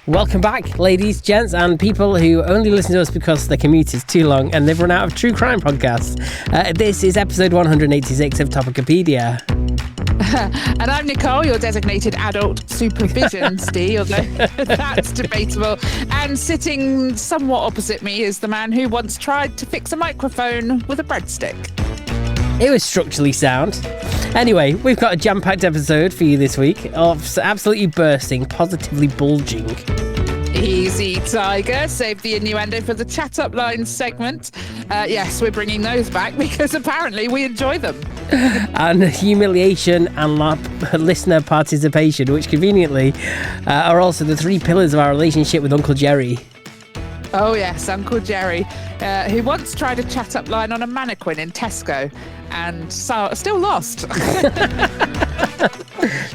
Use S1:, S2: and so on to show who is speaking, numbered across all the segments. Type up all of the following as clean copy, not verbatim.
S1: Welcome back, ladies, gents, and people who only listen to us because their commute is too long and they've run out of true crime podcasts. This is episode 186 of Topicopedia.
S2: And I'm Nicole, your designated adult supervision, Ste, although that's debatable. And sitting somewhat opposite me is the man who once tried to fix a microphone with a breadstick.
S1: It was structurally sound. Anyway, we've got a jam-packed episode for you this week of absolutely bursting, positively bulging.
S2: Easy, Tiger. Save the innuendo for the chat up line segment. Yes, we're bringing those back because apparently we enjoy them.
S1: And humiliation and listener participation, which conveniently are also the three pillars of our relationship with Uncle Jerry.
S2: Oh yes, Uncle Jerry, who once tried a chat up line on a mannequin in Tesco and still lost.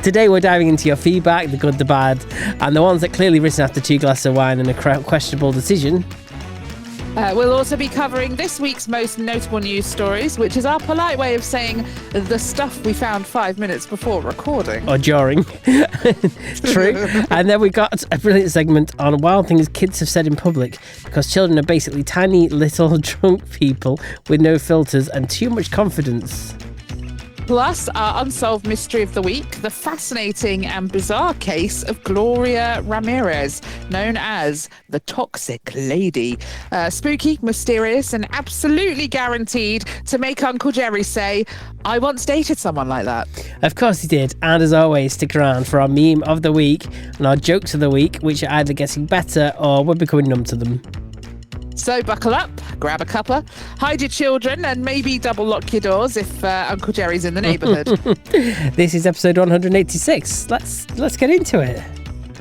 S1: Today we're diving into your feedback, the good, the bad, and the ones that clearly written after 2 glasses of wine and a questionable decision.
S2: We'll also be covering this week's most notable news stories, which is our polite way of saying the stuff we found 5 minutes before recording.
S1: Or during. True. And then we got a brilliant segment on wild things kids have said in public, because children are basically tiny little drunk people with no filters and too much confidence.
S2: Plus, our Unsolved Mystery of the Week, the fascinating and bizarre case of Gloria Ramirez, known as the Toxic Lady. Spooky, mysterious, and absolutely guaranteed to make Uncle Jerry say, I once dated someone like that.
S1: Of course he did. And as always, stick around for our meme of the week and our jokes of the week, which are either getting better or we're becoming numb to them.
S2: So buckle up, grab a cuppa, hide your children, and maybe double lock your doors if Uncle Jerry's in the neighbourhood.
S1: This is episode 186. Let's get into it.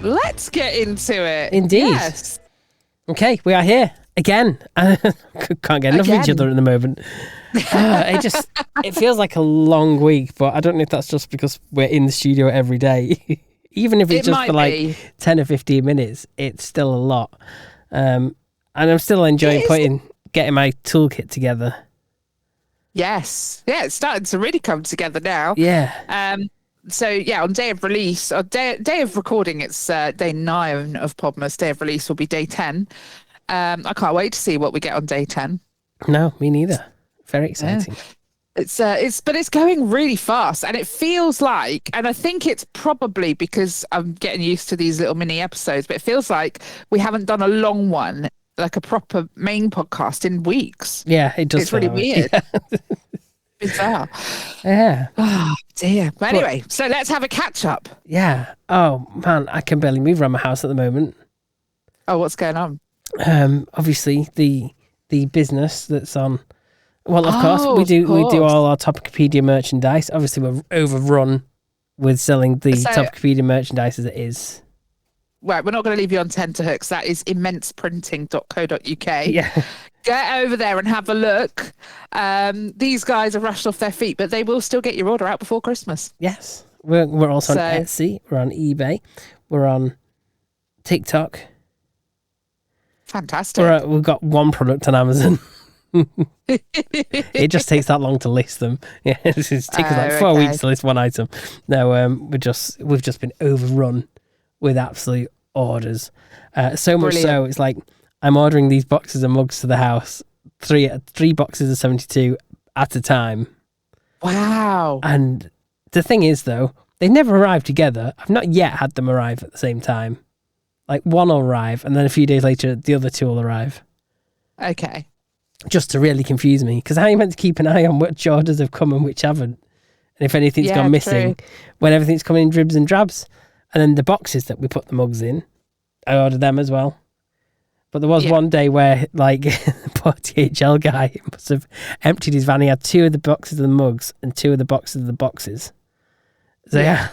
S2: Let's get into it.
S1: Indeed.
S2: Yes.
S1: Okay, we are here again. Can't get enough of each other at the moment. It feels like a long week, but I don't know if that's just because we're in the studio every day. Even if it's just for like 10 or 15 minutes, it's still a lot. And I'm still enjoying getting my toolkit together.
S2: Yes. Yeah, it's starting to really come together now.
S1: Yeah.
S2: So, yeah, on day of release, or day of recording, it's day 9 of Podmas. Day of release will be day 10. I can't wait to see what we get on day 10.
S1: No, me neither. Very exciting.
S2: Yeah. It's going really fast, and it feels like, and I think it's probably because I'm getting used to these little mini episodes, but it feels like we haven't done a long one, like a proper main podcast, in weeks.
S1: Yeah, it does.
S2: It's really weird. Yeah. Bizarre.
S1: Yeah.
S2: Oh dear. But anyway, so let's have a catch up.
S1: Yeah. Oh man, I can barely move around my house at the moment.
S2: Oh, what's going on?
S1: Obviously the business that's on. Well, of course we do all our Topicopedia merchandise. Obviously, we're overrun with selling the Topicopedia merchandise as it is.
S2: Right, we're not going to leave you on tenterhooks. That is immenseprinting.co.uk.
S1: Yeah.
S2: Get over there and have a look. These guys have rushed off their feet, but they will still get your order out before Christmas.
S1: Yes. We're also on Etsy. We're on eBay. We're on TikTok.
S2: Fantastic.
S1: We've got one product on Amazon. It just takes that long to list them. Yeah, it's taken like 4 weeks to list one item. No, we've just been overrun with absolute orders. So much so, it's like I'm ordering these boxes of mugs to the house, three boxes of 72 at a time.
S2: Wow.
S1: And the thing is, though, they never arrive together. I've not yet had them arrive at the same time. Like one will arrive, and then a few days later, the other 2 will arrive.
S2: Okay.
S1: Just to really confuse me, because how are you meant to keep an eye on which orders have come and which haven't? And if anything's gone missing, when everything's coming in dribs and drabs. And then the boxes that we put the mugs in, I ordered them as well. But there was one day where, like, the poor DHL guy must have emptied his van. He had 2 of the boxes of the mugs and 2 of the boxes of the boxes. So, yeah.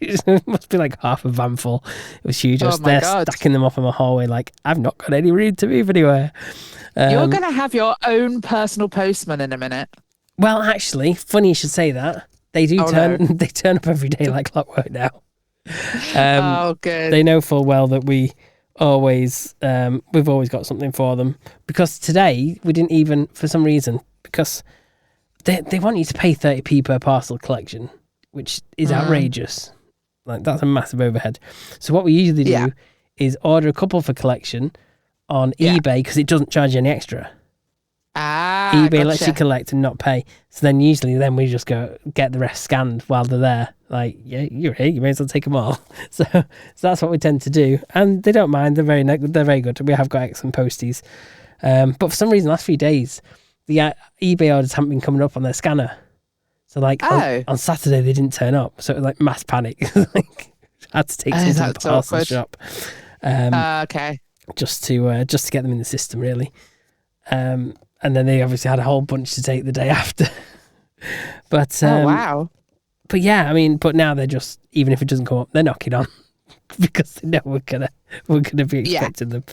S1: It must be like half a van full. It was huge. They're stacking them up in my hallway like, I've not got any room to move anywhere.
S2: You're going to have your own personal postman in a minute.
S1: Well, actually, funny you should say that. They do They turn up every day like clockwork now.
S2: Good.
S1: They know full well that we've always got something for them, because today we didn't even, for some reason, because they want you to pay 30p per parcel collection, which is outrageous. Like, that's a massive overhead. So what we usually do is order a couple for collection on eBay because it doesn't charge you any extra. eBay lets you collect and not pay. So then usually we just go get the rest scanned while they're there. Like, yeah, you're here, you may as well take them all. So that's what we tend to do. And they don't mind. They're very good. We have got excellent posties. But for some reason, last few days, the eBay orders haven't been coming up on their scanner. So on Saturday, they didn't turn up. So it was like mass panic. Like, I had to take some to the parcel shop.
S2: Okay.
S1: Just to get them in the system, really. And then they obviously had a whole bunch to take the day after. But
S2: wow.
S1: But yeah, I mean, but now they're just, even if it doesn't come up, they're knocking on because they know we're gonna be expecting them,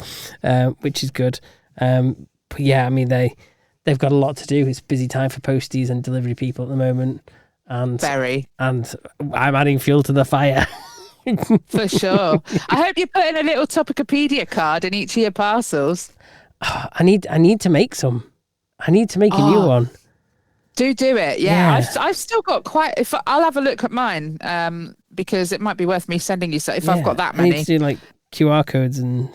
S1: which is good. But yeah, I mean they've got a lot to do. It's a busy time for posties and delivery people at the moment, and I'm adding fuel to the fire.
S2: For sure. I hope you're putting a little Topicopedia card in each of your parcels.
S1: Oh, I need to make some. I need to make a new one.
S2: Do it. Yeah. I've still got I'll have a look at mine because it might be worth me sending you. So if I've got that many.
S1: I need to do like QR codes and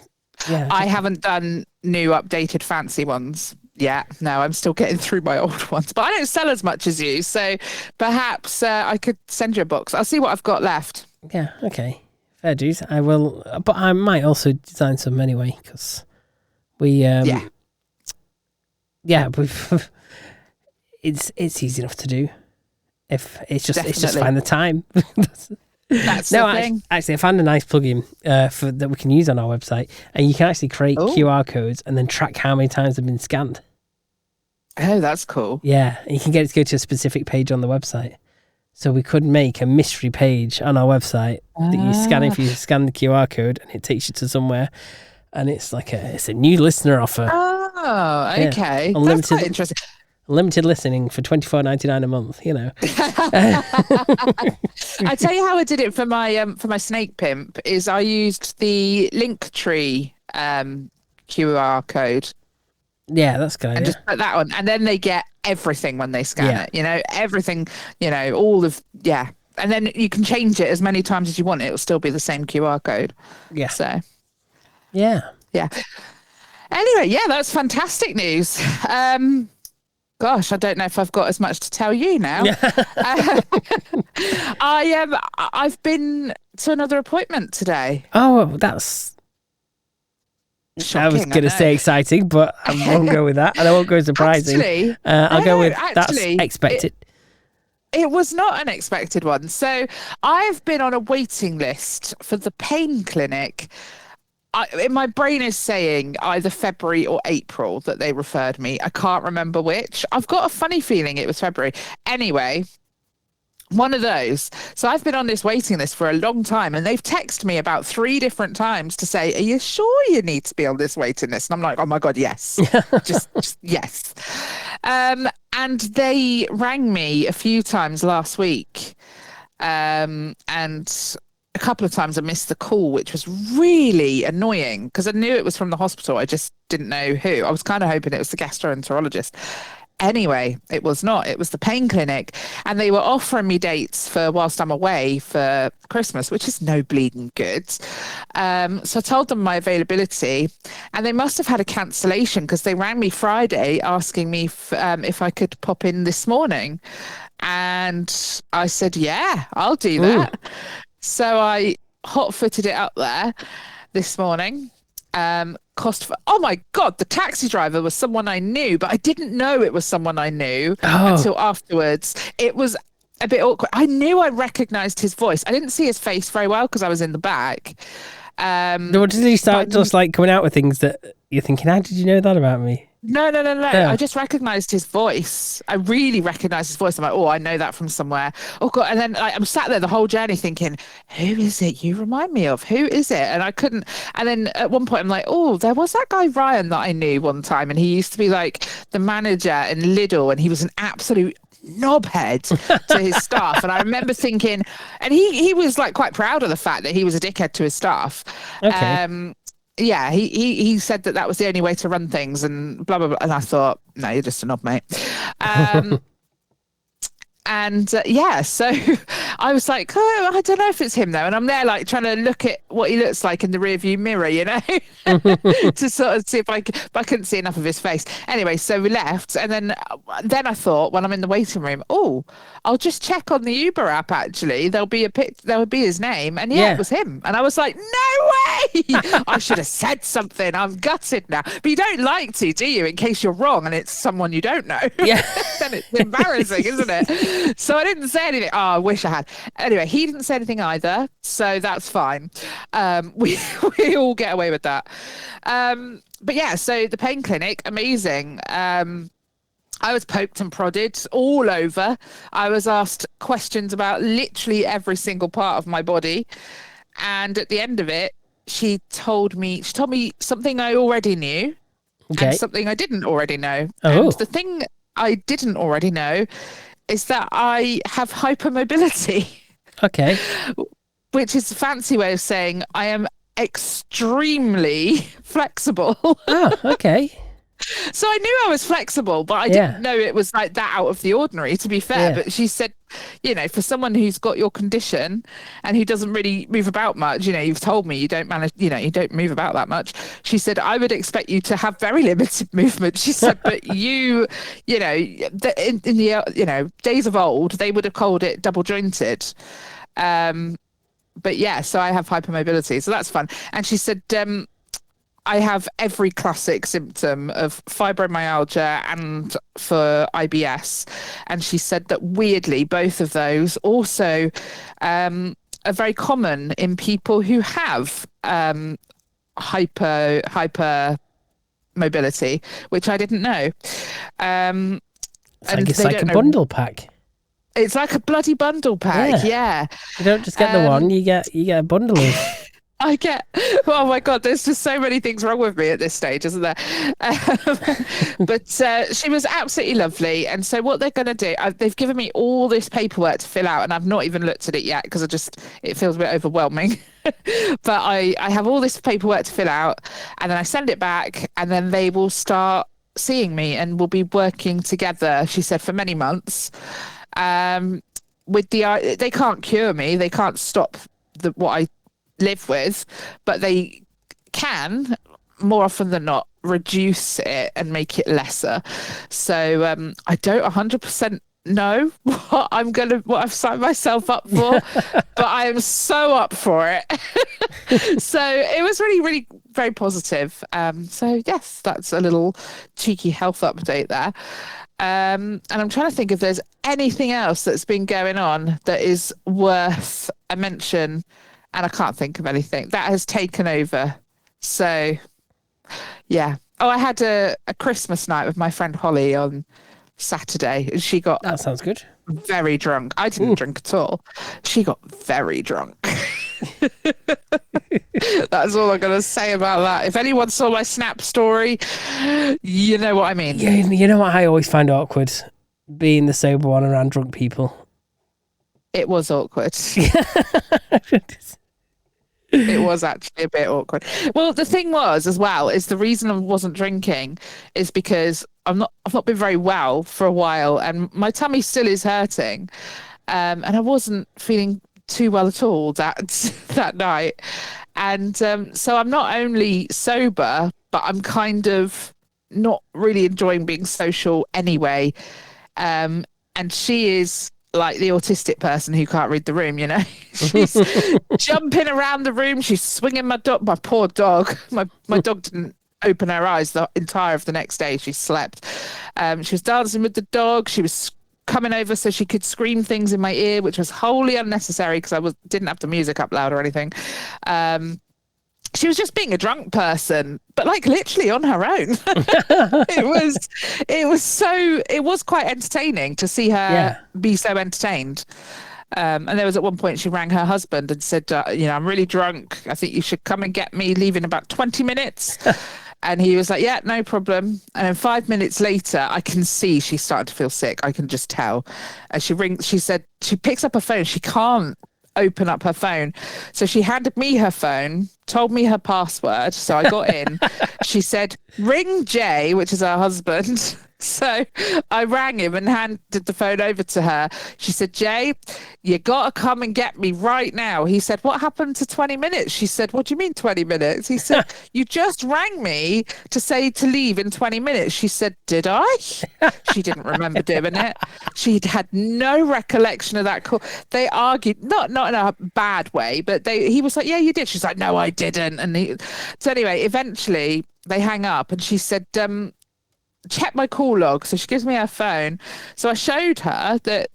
S2: I haven't done new updated fancy ones. Yeah, no, I'm still getting through my old ones, but I don't sell as much as you, so perhaps I could send you a box. I'll see what I've got left.
S1: Yeah, okay, fair dues. I will, but I might also design some anyway because we've it's easy enough to do. If it's just find the time.
S2: That's the thing.
S1: Actually, I found a nice plugin that we can use on our website, and you can actually create QR codes and then track how many times they've been scanned.
S2: Oh, that's cool.
S1: Yeah, and you can get it to go to a specific page on the website. So we could make a mystery page on our website that you scan if you scan the QR code, and it takes you to somewhere, and it's like it's a new listener offer.
S2: Oh, okay.
S1: Yeah.
S2: That's quite interesting.
S1: Limited listening for $24.99 a month, you know.
S2: I tell you how I did it for my Snake Pimp is I used the Linktree QR code.
S1: Yeah, that's good.
S2: And just put that on, and then they get everything when they scan it. You know, everything. You know, all of and then you can change it as many times as you want. It will still be the same QR code.
S1: Yeah.
S2: So.
S1: Yeah.
S2: Anyway, that's fantastic news. Gosh, I don't know if I've got as much to tell you now. I've been to another appointment today.
S1: Oh, that's shocking. I was going to say exciting, but I won't go with that, and I won't go surprising.
S2: Actually,
S1: I'll go with that's expected.
S2: It was not an expected one. So I've been on a waiting list for the pain clinic. My brain is saying either February or April that they referred me. I can't remember which. I've got a funny feeling it was February. Anyway, one of those. So I've been on this waiting list for a long time, and they've texted me about 3 different times to say, are you sure you need to be on this waiting list? And I'm like, oh my God, yes. just yes. And they rang me a few times last week. And a couple of times I missed the call, which was really annoying because I knew it was from the hospital. I just didn't know who. I was kind of hoping it was the gastroenterologist. Anyway, it was not. It was the pain clinic, and they were offering me dates for whilst I'm away for Christmas, which is no bleeding good. So I told them my availability, and they must have had a cancellation because they rang me Friday asking me if I could pop in this morning. And I said, yeah, I'll do that. Ooh. So I hot-footed it up there this morning. Oh my God, the taxi driver was someone I knew, but I didn't know it was someone I knew until afterwards. It was a bit awkward. I knew I recognized his voice. I didn't see his face very well because I was in the back.
S1: Did he start just like coming out with things that you're thinking, how did you know that about me?
S2: No. Yeah. I just recognized his voice. I really recognized his voice. I'm like, oh, I know that from somewhere. Oh God. And then I'm sat there the whole journey thinking, who is it you remind me of? Who is it? And I couldn't. And then at one point I'm like, oh, there was that guy Ryan that I knew one time. And he used to be like the manager in Lidl, and he was an absolute knobhead to his staff. And I remember thinking, and he was like quite proud of the fact that he was a dickhead to his staff.
S1: Okay.
S2: Yeah, he said that was the only way to run things and blah, blah, blah. And I thought, no, you're just a knob, mate. And so I was like, oh, I don't know if it's him though. And I'm there like trying to look at what he looks like in the rearview mirror, to sort of see if but I couldn't see enough of his face. Anyway, so we left. And then I thought when I'm in the waiting room, oh, I'll just check on the Uber app. Actually, there would be his name. And it was him. And I was like, no way. I should have said something. I'm gutted now. But you don't like to, do you? In case you're wrong and it's someone you don't know.
S1: Yeah.
S2: Then it's embarrassing, isn't it? So I didn't say anything. Oh, I wish I had. Anyway, he didn't say anything either, so that's fine. We all get away with that. But yeah, so the pain clinic, amazing. I was poked and prodded all over. I was asked questions about literally every single part of my body, and at the end of it, she told me something I already knew, and something I didn't already know.
S1: Oh.
S2: And the thing I didn't already know is that I have hypermobility.
S1: Okay.
S2: Which is a fancy way of saying I am extremely flexible.
S1: Oh, okay.
S2: So I knew I was flexible, but I didn't know it was like that out of the ordinary, to be fair. But she said, for someone who's got your condition and who doesn't really move about much, you've told me you don't manage, you don't move about that much. She said, I would expect you to have very limited movement. She said, but in the days of old, they would have called it double jointed. But yeah, so I have hypermobility, so that's fun. And she said, I have every classic symptom of fibromyalgia and for IBS. And she said that weirdly, both of those also are very common in people who have hyper mobility, which I didn't know.
S1: It's like a bundle pack.
S2: It's like a bloody bundle pack, yeah.
S1: You don't just get the one, you get a bundle of.
S2: Oh my God, there's just so many things wrong with me at this stage, isn't there? But she was absolutely lovely. And so what they're going to do, they've given me all this paperwork to fill out, and I've not even looked at it yet because it feels a bit overwhelming. But I have all this paperwork to fill out, and then I send it back, and then they will start seeing me and we'll be working together, she said, for many months. They can't cure me, they can't stop what I live with, but they can more often than not reduce it and make it lesser. So I don't 100% know what I've signed myself up for, but I am so up for it. So it was really, really very positive. So yes, that's a little cheeky health update there. And I'm trying to think if there's anything else that's been going on that is worth a mention. And I can't think of anything that has taken over. So, yeah. Oh, I had a Christmas night with my friend Holly on Saturday, and she got
S1: that sounds good.
S2: Very drunk. I didn't drink at all. She got very drunk. That's all I'm going to say about that. If anyone saw my Snap story, you know what I mean.
S1: Yeah, you know what I always find awkward? Being the sober one around drunk people.
S2: It was awkward. It was actually a bit awkward. Well, the thing was as well is the reason I wasn't drinking is because I've not been very well for a while, and my tummy still is hurting, and I wasn't feeling too well at all that night, and so I'm not only sober, but I'm kind of not really enjoying being social anyway, and she is like the autistic person who can't read the room, she's jumping around the room, she's swinging my poor dog, my dog didn't open her eyes the entire of the next day. She slept. She was dancing with the dog, she was coming over so she could scream things in my ear, which was wholly unnecessary because I didn't have the music up loud or anything. She was just being a drunk person, but like literally on her own. It was quite entertaining to see her be so entertained. And there was at one point she rang her husband and said, I'm really drunk. I think you should come and get me, leave in about 20 minutes. And he was like, yeah, no problem. And then 5 minutes later, I can see she's starting to feel sick. I can just tell. And she said, she picks up her phone. She can't open up her phone. So she handed me her phone, told me her password. So I got in. She said, ring Jay, which is her husband, So I rang him and handed the phone over to her. She said, Jay, you got to come and get me right now. He said, what happened to 20 minutes? She said, what do you mean 20 minutes? He said, you just rang me to say to leave in 20 minutes. She said, did I? She didn't remember doing it. She'd had no recollection of that call. They argued, not in a bad way, but he was like, yeah, you did. She's like, no, I didn't. So anyway, eventually they hang up and she said, check my call log. So she gives me her phone. So I showed her that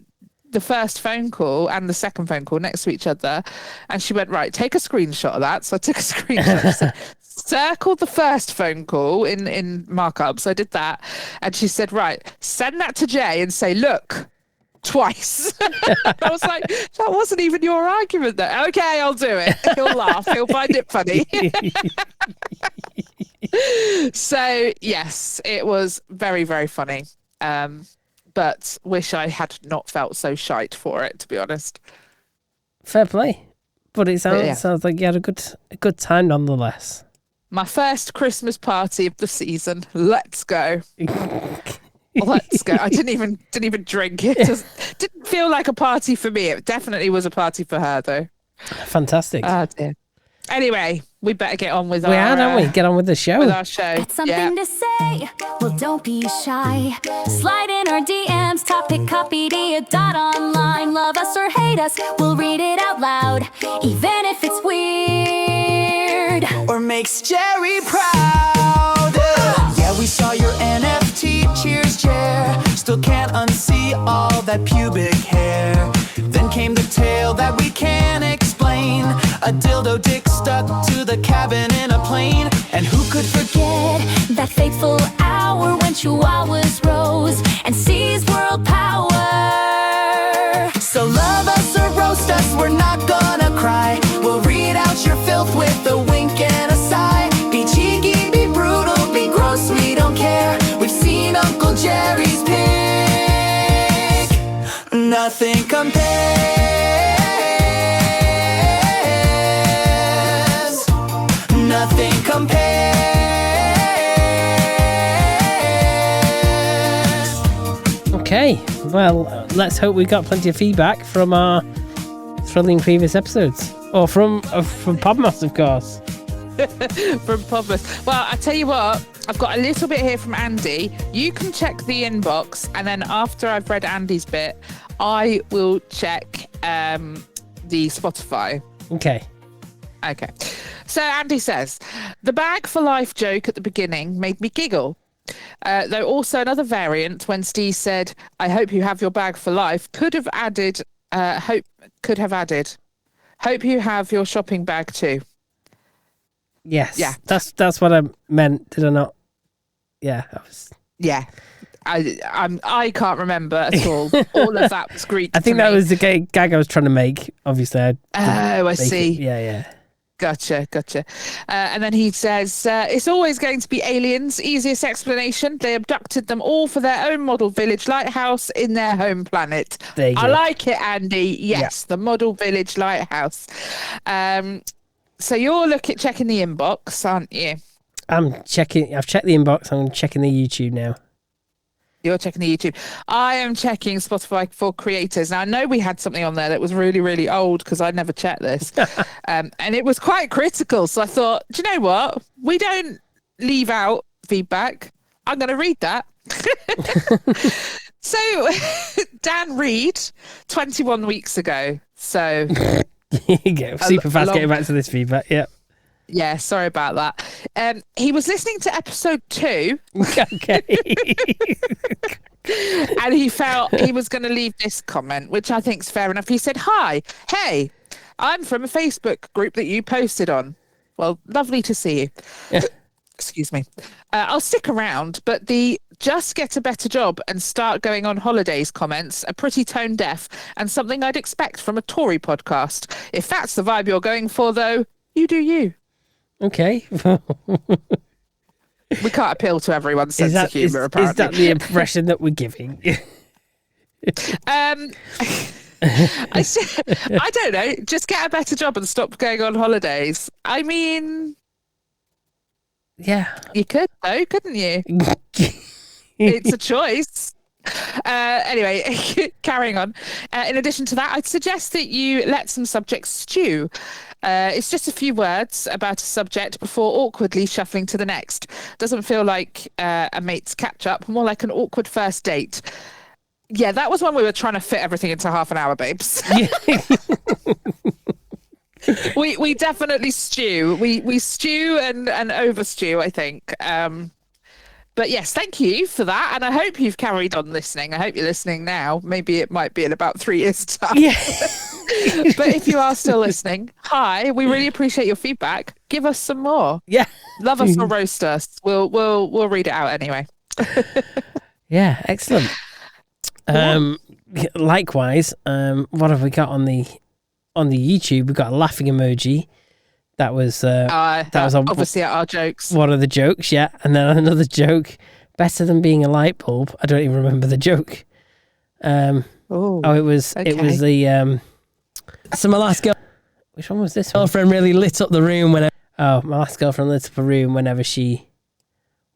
S2: the first phone call and the second phone call next to each other. And she went, right, take a screenshot of that. So I took a screenshot. She said, circled the first phone call in markup. So I did that. And she said, right, send that to Jay and say, look, twice. I was like, that wasn't even your argument though. Okay, I'll do it. He'll laugh. He'll find it funny. So yes, it was very, very funny. But wish I had not felt so shite for it, to be honest.
S1: Fair play. But it sounds like you had a good time nonetheless.
S2: My first Christmas party of the season. Let's go. Let's go. I didn't even drink it. Just didn't feel like a party for me. It definitely was a party for her though.
S1: Fantastic.
S2: Oh dear. Anyway, we better get on with
S1: don't we? Get on with the show.
S2: With our show.
S3: Got something to say? Well, don't be shy. Slide in our DMs, Topicopedia.online. Love us or hate us, we'll read it out loud, even if it's weird
S4: or makes Jerry proud. Yeah, we saw your NFT. Cheers, chair. Still can't unsee all that pubic hair. Then came the tale that we can't explain. A dildo dick stuck to the cabin in a plane.
S3: And who could forget that fateful hour when chihuahuas rose and seized world power?
S4: So love us or roast us, we're not gonna cry. We'll read out your filth with a wink and a sigh. Be cheeky, be brutal, be gross, we don't care. We've seen Uncle Jerry's pick. Nothing compares. Nothing compares.
S1: Okay, well, let's hope we got plenty of feedback from our thrilling previous episodes. Or from Podmas, of course.
S2: From Podmas. Well, I tell you what, I've got a little bit here from Andy. You can check the inbox, and then after I've read Andy's bit, I will check the Spotify.
S1: Okay.
S2: So Andy says, the bag for life joke at the beginning made me giggle. Though also another variant when Steve said, I hope you have your bag for life, could have added, hope you have your shopping bag too.
S1: Yes.
S2: Yeah.
S1: That's what I meant. Did I not? Yeah.
S2: Yeah. I can't remember at all. All of that was Greek.
S1: I think that was the gag I was trying to make. Obviously.
S2: I see.
S1: Yeah.
S2: Gotcha. And then he says, it's always going to be aliens. Easiest explanation. They abducted them all for their own model village lighthouse in their home planet. I like it, Andy. Yes, yeah. The model village lighthouse. So you're checking the inbox, aren't you?
S1: I've checked the inbox. I'm checking the YouTube now.
S2: You're checking the YouTube. I am checking Spotify for creators. Now, I know we had something on there that was really, really old because I never checked this. And it was quite critical. So I thought, do you know what? We don't leave out feedback. I'm going to read that. So, Dan Reed, 21 weeks ago. So,
S1: here you go. Super fast getting back to this feedback. Yep.
S2: Yeah, sorry about that. He was listening to episode 2.
S1: Okay.
S2: And he felt he was going to leave this comment, which I think is fair enough. He said, hi, hey, I'm from a Facebook group that you posted on. Well, lovely to see you. Excuse me. I'll stick around, but the just get a better job and start going on holidays comments are pretty tone deaf and something I'd expect from a Tory podcast. If that's the vibe you're going for, though, you do you.
S1: Okay.
S2: We can't appeal to everyone's sense of humour, apparently.
S1: Is that the impression that we're giving?
S2: I don't know. Just get a better job and stop going on holidays. I mean...
S1: Yeah.
S2: You could, though, couldn't you? It's a choice. Anyway, carrying on. In addition to that, I'd suggest that you let some subjects stew. It's just a few words about a subject before awkwardly shuffling to the next. Doesn't feel like a mate's catch-up, more like an awkward first date. Yeah, that was when we were trying to fit everything into half an hour, babes. We definitely stew. We stew and overstew, I think. But yes, thank you for that. And I hope you've carried on listening. I hope you're listening now. Maybe it might be in about 3 years' time.
S1: Yeah.
S2: But if you are still listening, hi, we really appreciate your feedback. Give us some more.
S1: Yeah.
S2: Love us or roast us. We'll read it out anyway.
S1: Yeah, excellent. Likewise, what have we got on the YouTube? We've got a laughing emoji. That was
S2: obviously at our jokes.
S1: One of the jokes, yeah. And then another joke, better than being a light bulb. I don't even remember the joke. It was the my last girl. Which one was this? Girlfriend really lit up the room whenever. Oh, my last girlfriend lit up a room whenever she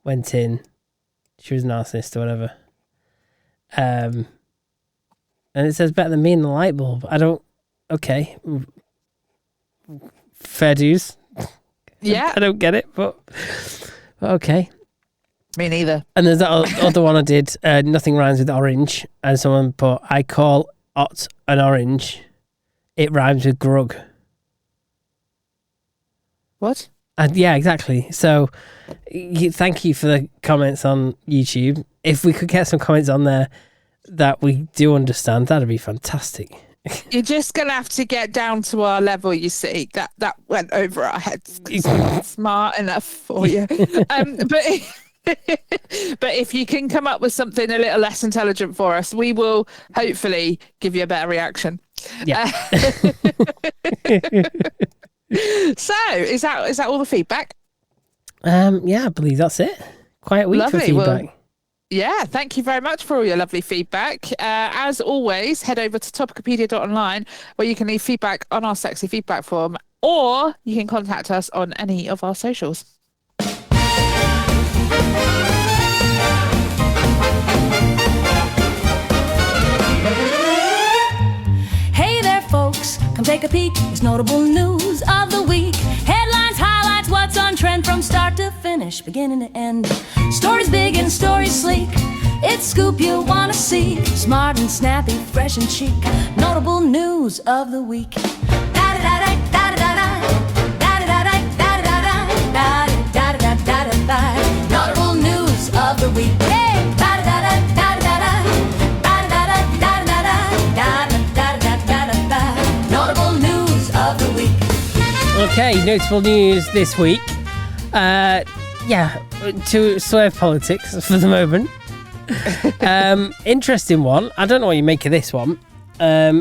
S1: went in. She was a narcissist or whatever. And it says better than being a light bulb. I don't. Okay. Fair dues.
S2: Yeah.
S1: I don't get it, but okay.
S2: Me neither.
S1: And there's that other one I did, nothing rhymes with orange, and someone put, I call ot an orange. It rhymes with grug.
S2: What?
S1: And yeah, exactly. So thank you for the comments on YouTube. If we could get some comments on there that we do understand, that'd be fantastic.
S2: You're just going to have to get down to our level, you see. That went over our heads. We're not smart enough for you. But if you can come up with something a little less intelligent for us, we will hopefully give you a better reaction.
S1: Yeah.
S2: So, is that all the feedback?
S1: Yeah, I believe that's it. Quiet week for feedback.
S2: Well, yeah, thank you very much for all your lovely feedback. As always, head over to topicopedia.online where you can leave feedback on our sexy feedback form, or you can contact us on any of our socials.
S3: Hey there, folks, come take a peek. It's notable news of the week. Headlines, highlights, what's on trend from start to finish, beginning to end. Stories big and stories sleek. It's scoop you wanna see. Smart and snappy, fresh and chic. Notable news of the week. Notable news of the week. Notable news of the week.
S1: Okay, notable news this week. To swerve politics for the moment. Interesting one. I don't know what you make of this one.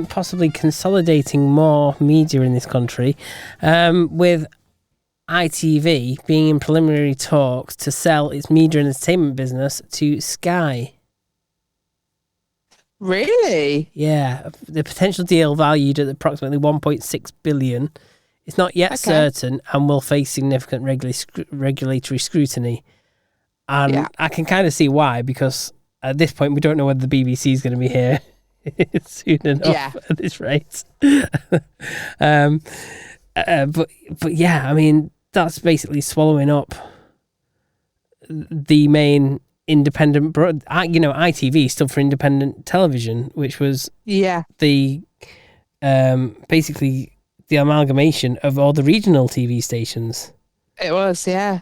S1: Possibly consolidating more media in this country, with ITV being in preliminary talks to sell its media and entertainment business to Sky.
S2: Really?
S1: Yeah, the potential deal valued at approximately 1.6 billion. It's not yet certain and will face significant regulatory scrutiny. And I can kind of see why, because at this point we don't know whether the BBC is going to be here soon enough at this rate. But yeah, I mean, that's basically swallowing up the main independent, ITV stood for independent television, which was the basically the amalgamation of all the regional TV stations.
S2: It was, yeah.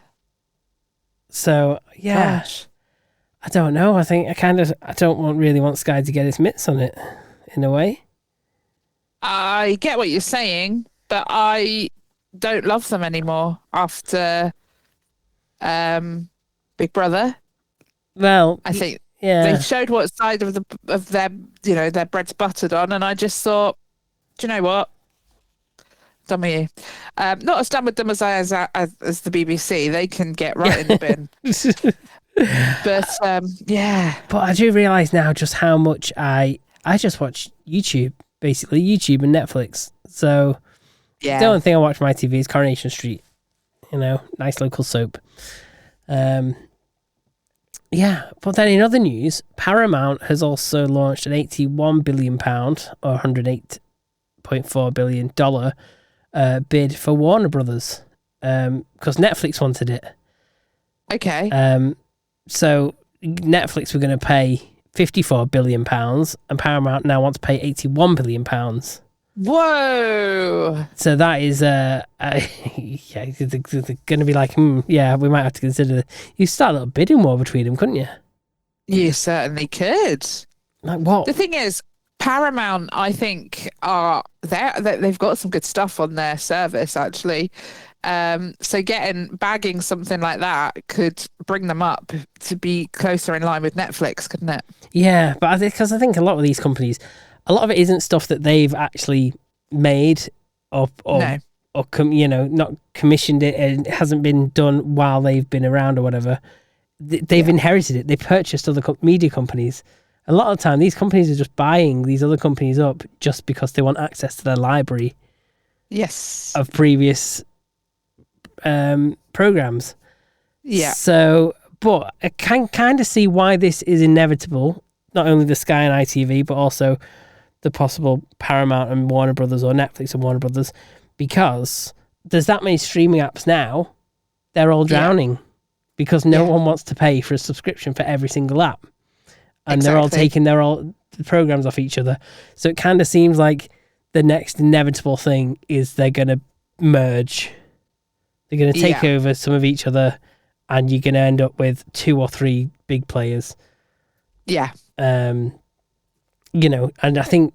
S1: So yeah, gosh. I don't know. I think I don't really want Sky to get its mitts on it, in a way.
S2: I get what you're saying, but I don't love them anymore after Big Brother.
S1: Well,
S2: I think they showed what side of their their bread's buttered on, and I just thought, do you know what? Done with you. Not as done with them as the BBC. They can get right in the bin. But But
S1: I do realise now just how much I just watch YouTube, basically YouTube and Netflix. So the only thing I watch on my TV is Coronation Street. Nice local soap. Yeah, but then in other news, Paramount has also launched an £81 billion or $108.4 billion bid for Warner Brothers because Netflix wanted it.
S2: Okay.
S1: So Netflix were going to pay £54 billion and Paramount now wants to pay £81 billion.
S2: Whoa.
S1: So that is, yeah, they're going to be like, yeah, we might have to consider. You start a little bidding war between them, couldn't you?
S2: You certainly could.
S1: Like what?
S2: The thing is, Paramount, I think, they've got some good stuff on their service, actually. So bagging something like that could bring them up to be closer in line with Netflix, couldn't it?
S1: Yeah, but because I think a lot of these companies, a lot of it isn't stuff that they've actually made or not commissioned it, and it hasn't been done while they've been around or whatever. They've inherited it. They purchased other media companies. A lot of the time, these companies are just buying these other companies up just because they want access to their library.
S2: Yes.
S1: Of previous programs.
S2: Yeah.
S1: So, but I can kind of see why this is inevitable. Not only the Sky and ITV, but also the possible Paramount and Warner Brothers or Netflix and Warner Brothers, because there's that many streaming apps now. They're all drowning because no one wants to pay for a subscription for every single app, and they're all taking the programs off each other. So it kind of seems like the next inevitable thing is they're going to merge. They're going to take over some of each other, and you're going to end up with 2 or 3 big players.
S2: Yeah.
S1: And I think,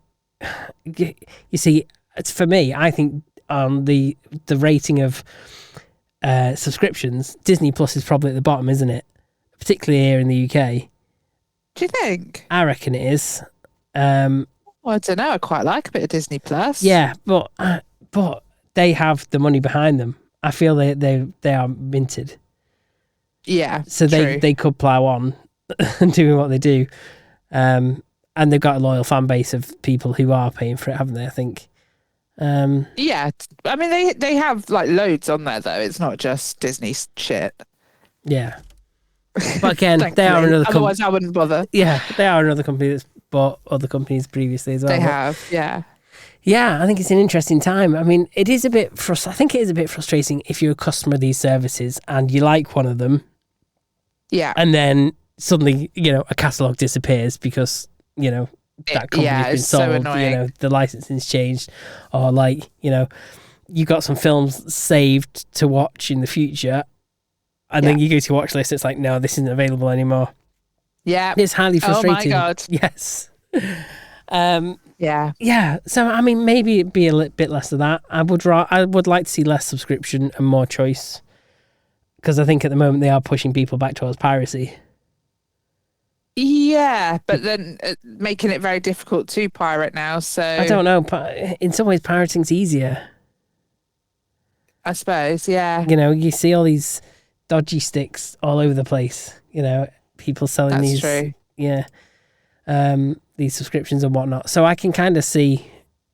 S1: you see, it's for me, I think on the rating of subscriptions, Disney Plus is probably at the bottom, isn't it? Particularly here in the UK.
S2: Do you think?
S1: I reckon it is.
S2: Well, I don't know. I quite like a bit of Disney Plus.
S1: Yeah, but they have the money behind them. I feel they are minted.
S2: Yeah.
S1: So they could plough on and doing what they do. And they've got a loyal fan base of people who are paying for it, haven't they? I think.
S2: Yeah, I mean they have like loads on there though. It's not just Disney shit.
S1: Yeah, but again, they are another.
S2: Otherwise, I wouldn't bother.
S1: Yeah, they are another company that's bought other companies previously as well.
S2: They have, yeah.
S1: Yeah, I think it's an interesting time. I mean, it is a bit. I think it is a bit frustrating if you're a customer of these services and you like one of them. Yeah, and then suddenly, a catalog disappears because that company's been sold.
S2: So
S1: the licensing's changed, or you got some films saved to watch in the future, and then you go to watch list. It's like, no, this isn't available anymore. Yeah, it's highly frustrating.
S2: Oh my god.
S1: Yes.
S2: Yeah.
S1: So I mean, maybe it'd be a little bit less of that. I would like to see less subscription and more choice, because I think at the moment they are pushing people back towards piracy.
S2: Yeah, but then making it very difficult to pirate now. So
S1: I don't know. In some ways, pirating's easier.
S2: I suppose. Yeah.
S1: You see all these dodgy sticks all over the place. People selling these.
S2: That's true.
S1: Yeah. These subscriptions and whatnot. So I can kind of see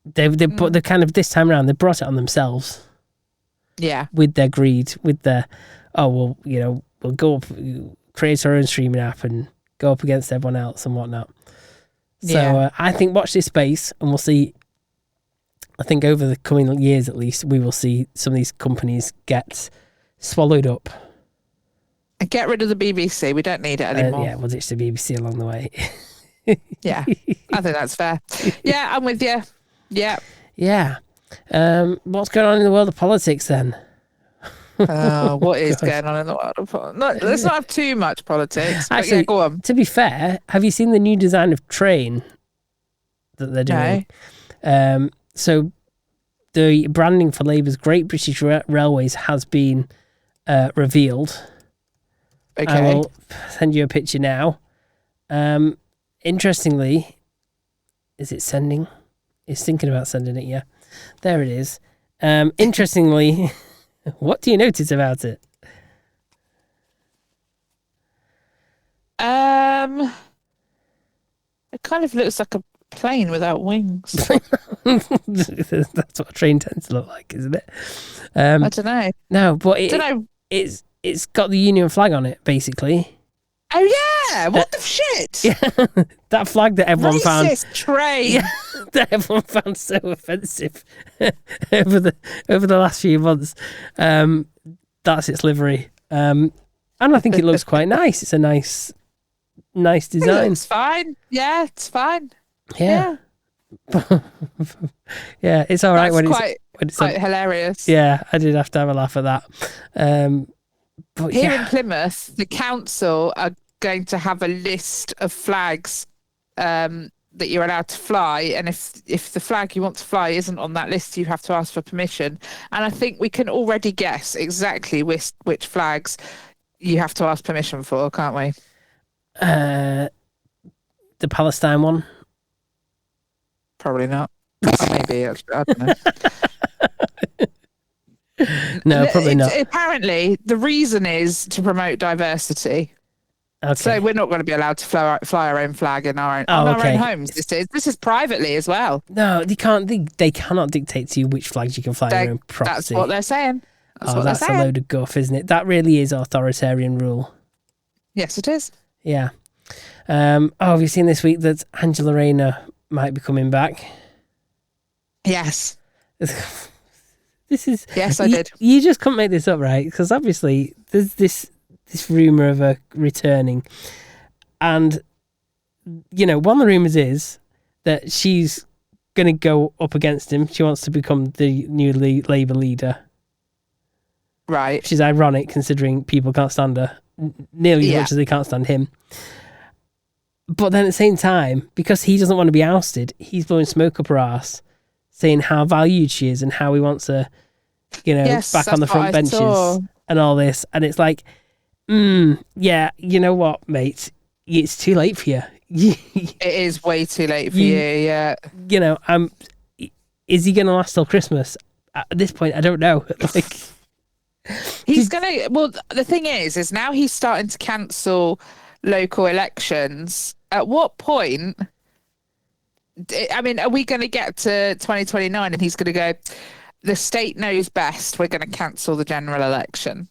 S1: they kind of this time around they brought it on themselves.
S2: Yeah.
S1: With their greed, with their we'll go up, create our own streaming app and go up against everyone else and whatnot. So I think watch this space and we'll see. I think over the coming years at least we will see some of these companies get swallowed up.
S2: And get rid of the BBC. We don't need it anymore.
S1: We'll ditch the BBC along the way.
S2: Yeah, I think that's fair. Yeah, I'm with you. Yeah.
S1: Yeah. What's going on in the world of politics then?
S2: What is going on in the world of politics? Let's not have too much politics.
S1: Actually,
S2: go on.
S1: To be fair, have you seen the new design of train that they're doing? No. So the branding for Labour's Great British Railways has been revealed.
S2: Okay.
S1: I will send you a picture now. Interestingly, is it sending? It's thinking about sending it, yeah. There it is. Interestingly, what do you notice about it?
S2: It kind of looks like a plane without wings.
S1: That's what a train tends to look like, isn't it?
S2: I don't know.
S1: No, but it's got the Union flag on it, basically.
S2: Oh yeah, what the shit?
S1: Yeah, that flag that everyone found.
S2: Racist train.
S1: Yeah, that everyone found so offensive over the last few months. That's its livery, and I think it looks quite nice. It's a nice design.
S2: It's fine. Yeah, it's fine.
S1: Yeah. Yeah, it's all right when it's
S2: quite hilarious.
S1: Yeah, I did have to have a laugh at that. But
S2: Here in Plymouth, the council are going to have a list of flags that you're allowed to fly, and if the flag you want to fly isn't on that list, you have to ask for permission. And I think we can already guess exactly which flags you have to ask permission for, can't we?
S1: The Palestine one.
S2: Probably not. Maybe. I don't know.
S1: No, probably not.
S2: Apparently, the reason is to promote diversity.
S1: Okay.
S2: So we're not going to be allowed to fly our own flag in our own homes. This is privately as well.
S1: No, they can't. They cannot dictate to you which flags you can fly on your own property.
S2: That's what they're saying.
S1: That's a load of guff, isn't it? That really is authoritarian rule.
S2: Yes, it is.
S1: Yeah. Have you seen this week that Angela Rayner might be coming back?
S2: Yes.
S1: This is...
S2: Yes, I did.
S1: You just couldn't make this up, right? Because obviously there's this rumour of her returning. And, one of the rumours is that she's going to go up against him. She wants to become the new Labour leader.
S2: Right.
S1: Which is ironic considering people can't stand her nearly as much as they can't stand him. But then at the same time, because he doesn't want to be ousted, he's blowing smoke up her arse, saying how valued she is and how he wants her, back on the front benches and all this. And it's like, yeah, you know what, mate? It's too late for you.
S2: It is way too late for you, yeah.
S1: Is he going to last till Christmas? At this point, I don't know.
S2: He's going to... Well, the thing is now he's starting to cancel local elections. At what point... I mean, are we going to get to 2029 and he's going to go, the state knows best, we're going to cancel the general election?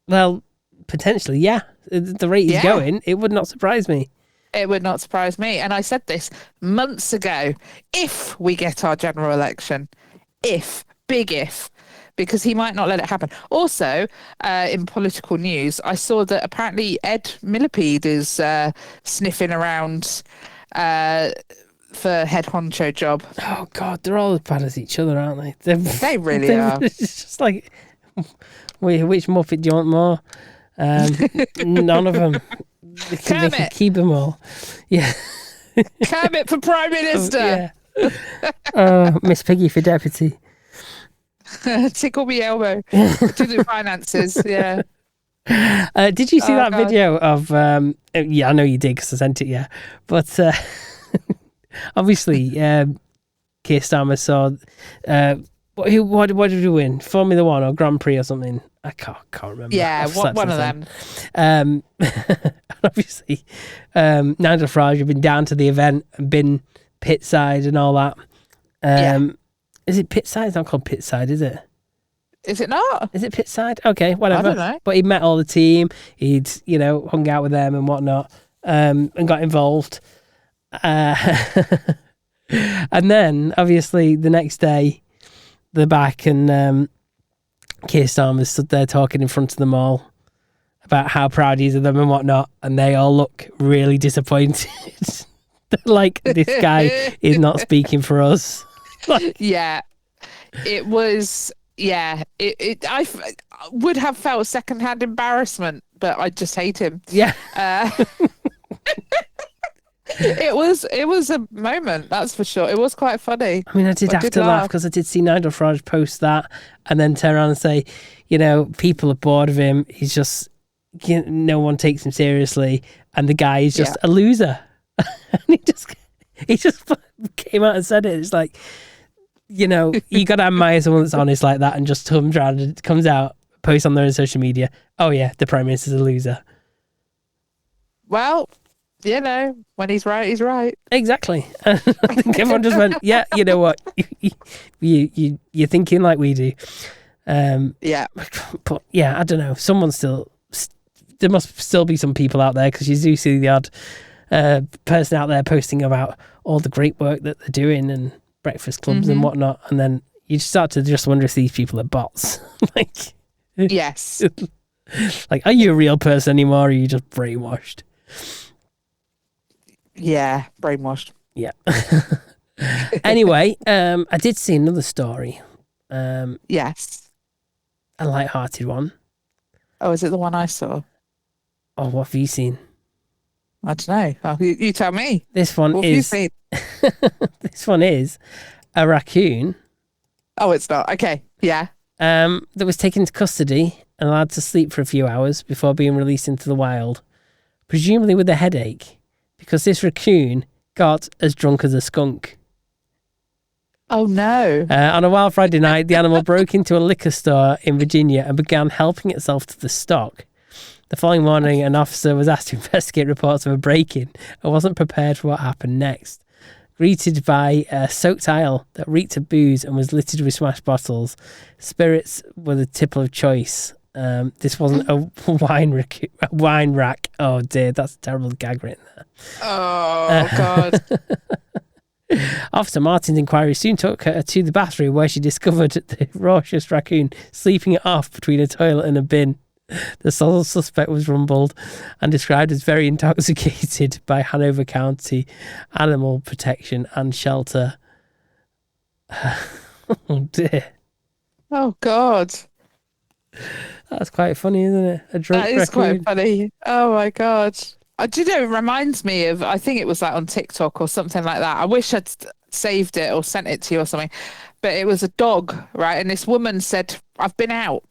S1: Well, potentially, yeah. The rate he's going, it would not surprise me.
S2: It would not surprise me. And I said this months ago. If we get our general election, big if, because he might not let it happen. Also, in political news, I saw that apparently Ed Millipede is sniffing around for head honcho job.
S1: Oh God, they're all as bad as each other, aren't they?
S2: They really are.
S1: It's just like, which Muppet do you want more? None of them. They can keep them all. Yeah.
S2: Kermit for Prime Minister.
S1: Yeah. Miss Piggy for Deputy.
S2: Tickle me elbow. To the finances, yeah.
S1: Did you see that video of... yeah, I know you did because I sent it, yeah. But obviously, Keir Starmer saw... what did we win? Formula One or Grand Prix or something? I can't remember.
S2: Yeah, one of them.
S1: Obviously, Nigel Farage had been down to the event and been pit side and all that. Is it pit side? It's not called pit side, is it?
S2: Is it not?
S1: Is it pit side? Okay, whatever.
S2: I don't know.
S1: But he met all the team. He'd, hung out with them and whatnot, and got involved. And then, obviously, the next day, they're back and Keir Starmer stood there talking in front of them all about how proud he is of them and whatnot, and they all look really disappointed. Like, this guy is not speaking for us.
S2: Yeah, it was. Yeah, I would have felt secondhand embarrassment, but I just hate him.
S1: Yeah.
S2: It was a moment, that's for sure. It was quite funny.
S1: I mean, I did have to laugh because I did see Nigel Farage post that and then turn around and say, people are bored of him. He's just, no one takes him seriously, and the guy is just a loser. And he just came out and said it. It's like, you got to admire someone that's honest like that and just comes out, posts on their own social media. Oh yeah, the Prime Minister's a loser.
S2: Well, when he's right, he's right.
S1: Exactly. I think everyone just went, yeah, you know what? You're thinking like we do.
S2: Yeah.
S1: But yeah, I don't know. Someone still there must still be some people out there, because you do see the odd person out there posting about all the great work that they're doing and breakfast clubs and whatnot, and then you start to just wonder if these people are bots. Like,
S2: yes.
S1: Like, are you a real person anymore, or are you just brainwashed?
S2: Yeah, brainwashed.
S1: Yeah. Anyway, I did see another story.
S2: Yes.
S1: A light-hearted one.
S2: Oh, is it the one I saw?
S1: Oh, what have you seen?
S2: I don't know. Oh, you tell me.
S1: This one
S2: What
S1: is...
S2: have you seen?
S1: This one is a raccoon.
S2: Oh, it's not. Okay. Yeah.
S1: That was taken into custody and allowed to sleep for a few hours before being released into the wild, presumably with a headache, because this raccoon got as drunk as a skunk.
S2: Oh, no.
S1: On a wild Friday night, the animal broke into a liquor store in Virginia and began helping itself to the stock. The following morning, an officer was asked to investigate reports of a break-in and wasn't prepared for what happened next. Greeted by a soaked aisle that reeked of booze and was littered with smashed bottles, spirits were the tipple of choice. This wasn't a wine rack. Oh dear, that's a terrible gag written there.
S2: Oh, God.
S1: Officer Martin's inquiry soon took her to the bathroom, where she discovered the raucous raccoon sleeping it off between a toilet and a bin. The sole suspect was rumbled and described as very intoxicated by Hanover County Animal Protection and Shelter. Oh dear.
S2: Oh, God.
S1: That's quite funny, isn't it? A drunk
S2: That is
S1: raccoon.
S2: quite funny. Oh, my God. Do you know, it reminds me of, I think it was like on TikTok or something like that. I wish I'd saved it or sent it to you or something. But it was a dog, right? And this woman said, I've been out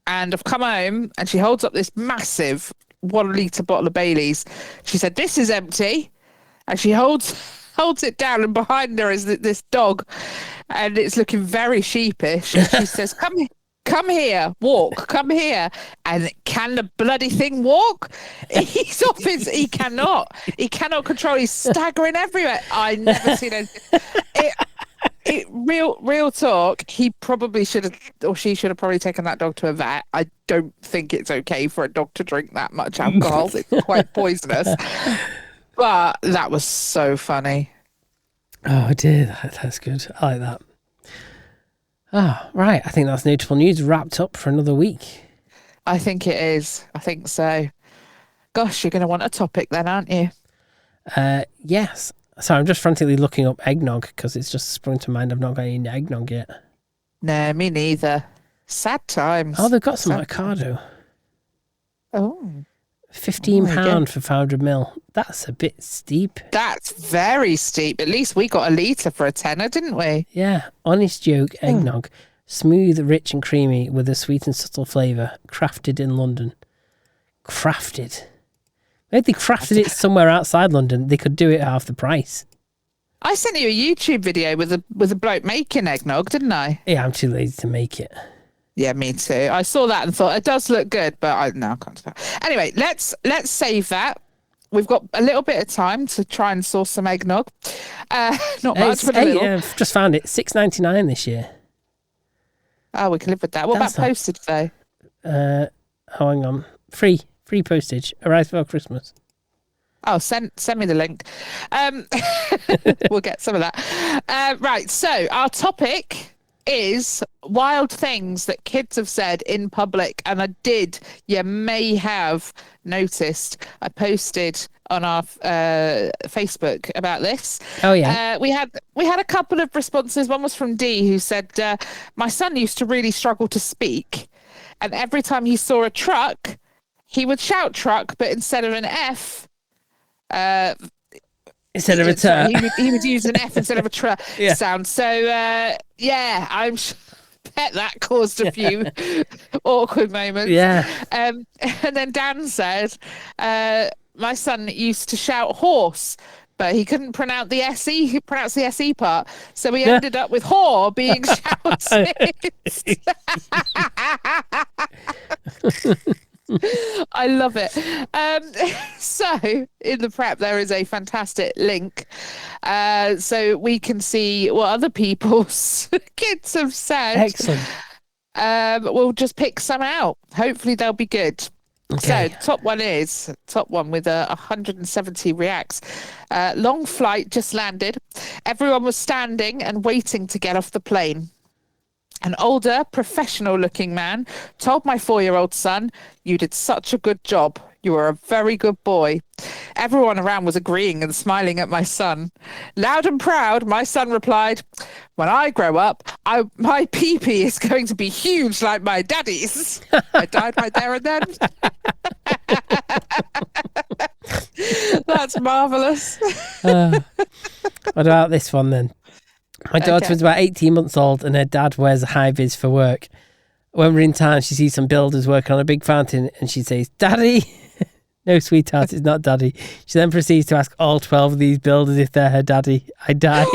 S2: and I've come home, and she holds up this massive 1 litre bottle of Baileys. She said, this is empty. And she holds it down, and behind her is this dog, and it's looking very sheepish. And she says, come here, walk, come here. And can the bloody thing walk? He's off his, he cannot control. He's staggering everywhere. I never seen anything. Real talk. He probably should have, or she should have probably taken that dog to a vet. I don't think it's okay for a dog to drink that much alcohol. It's quite poisonous. But that was so funny.
S1: Oh dear, that's good. I like that. Oh, right. I think that's notable news wrapped up for another week.
S2: I think it is. I think so. Gosh, you're going to want a topic then, aren't you?
S1: Yes. So I'm just frantically looking up eggnog, because it's just sprung to mind I've not got any eggnog yet.
S2: No, me neither. Sad times.
S1: Oh, they've got some
S2: Sad
S1: avocado.
S2: Oh.
S1: £15 for 500ml. That's a bit steep.
S2: That's very steep. At least we got a litre for a tenner, didn't we?
S1: Yeah. Honest joke eggnog. Smooth, rich and creamy with a sweet and subtle flavour. Crafted in London. Crafted. Maybe they crafted it somewhere outside London. They could do it at half the price.
S2: I sent you a YouTube video with a bloke making eggnog, didn't I?
S1: Yeah, I'm too lazy to make it.
S2: Yeah, me too. I saw that and thought it does look good, but I can't do that. Anyway, let's save that. We've got a little bit of time to try and source some eggnog. Not much, but a little.
S1: I've just found it. $6.99 this year.
S2: Oh, we can live with that. What about postage though?
S1: Hang on. Free postage. Arrives before Christmas.
S2: Oh, send me the link. We'll get some of that. Right. So our topic is wild things that kids have said in public. And you may have noticed, I posted on our Facebook about this.
S1: Oh yeah.
S2: We had a couple of responses. One was from Dee, who said, my son used to really struggle to speak, and every time he saw a truck, he would shout truck, but instead of an F,
S1: instead of a T,
S2: he would use an F instead of a tr sound. So I'm bet that caused a few awkward moments.
S1: Yeah.
S2: And then Dan said, my son used to shout horse, but he couldn't pronounce the SE part, so he ended up with whore being shouted. I love it. So in the prep there is a fantastic link, so we can see what other people's kids have said.
S1: Excellent.
S2: We'll just pick some out. Hopefully they'll be good.
S1: Okay.
S2: So top one with 170 reacts. Long flight just landed. Everyone was standing and waiting to get off the plane. An older, professional-looking man told my 4-year-old son, "You did such a good job. You were a very good boy." Everyone around was agreeing and smiling at my son. Loud and proud, my son replied, "When I grow up, my pee-pee is going to be huge like my daddy's." I died right there and then. That's marvellous.
S1: What about this one then? My daughter was about 18 months old and her dad wears a high vis for work. When we're in town, she sees some builders working on a big fountain and she says, "Daddy." No, sweetheart, it's not Daddy. She then proceeds to ask all 12 of these builders if they're her daddy. I died.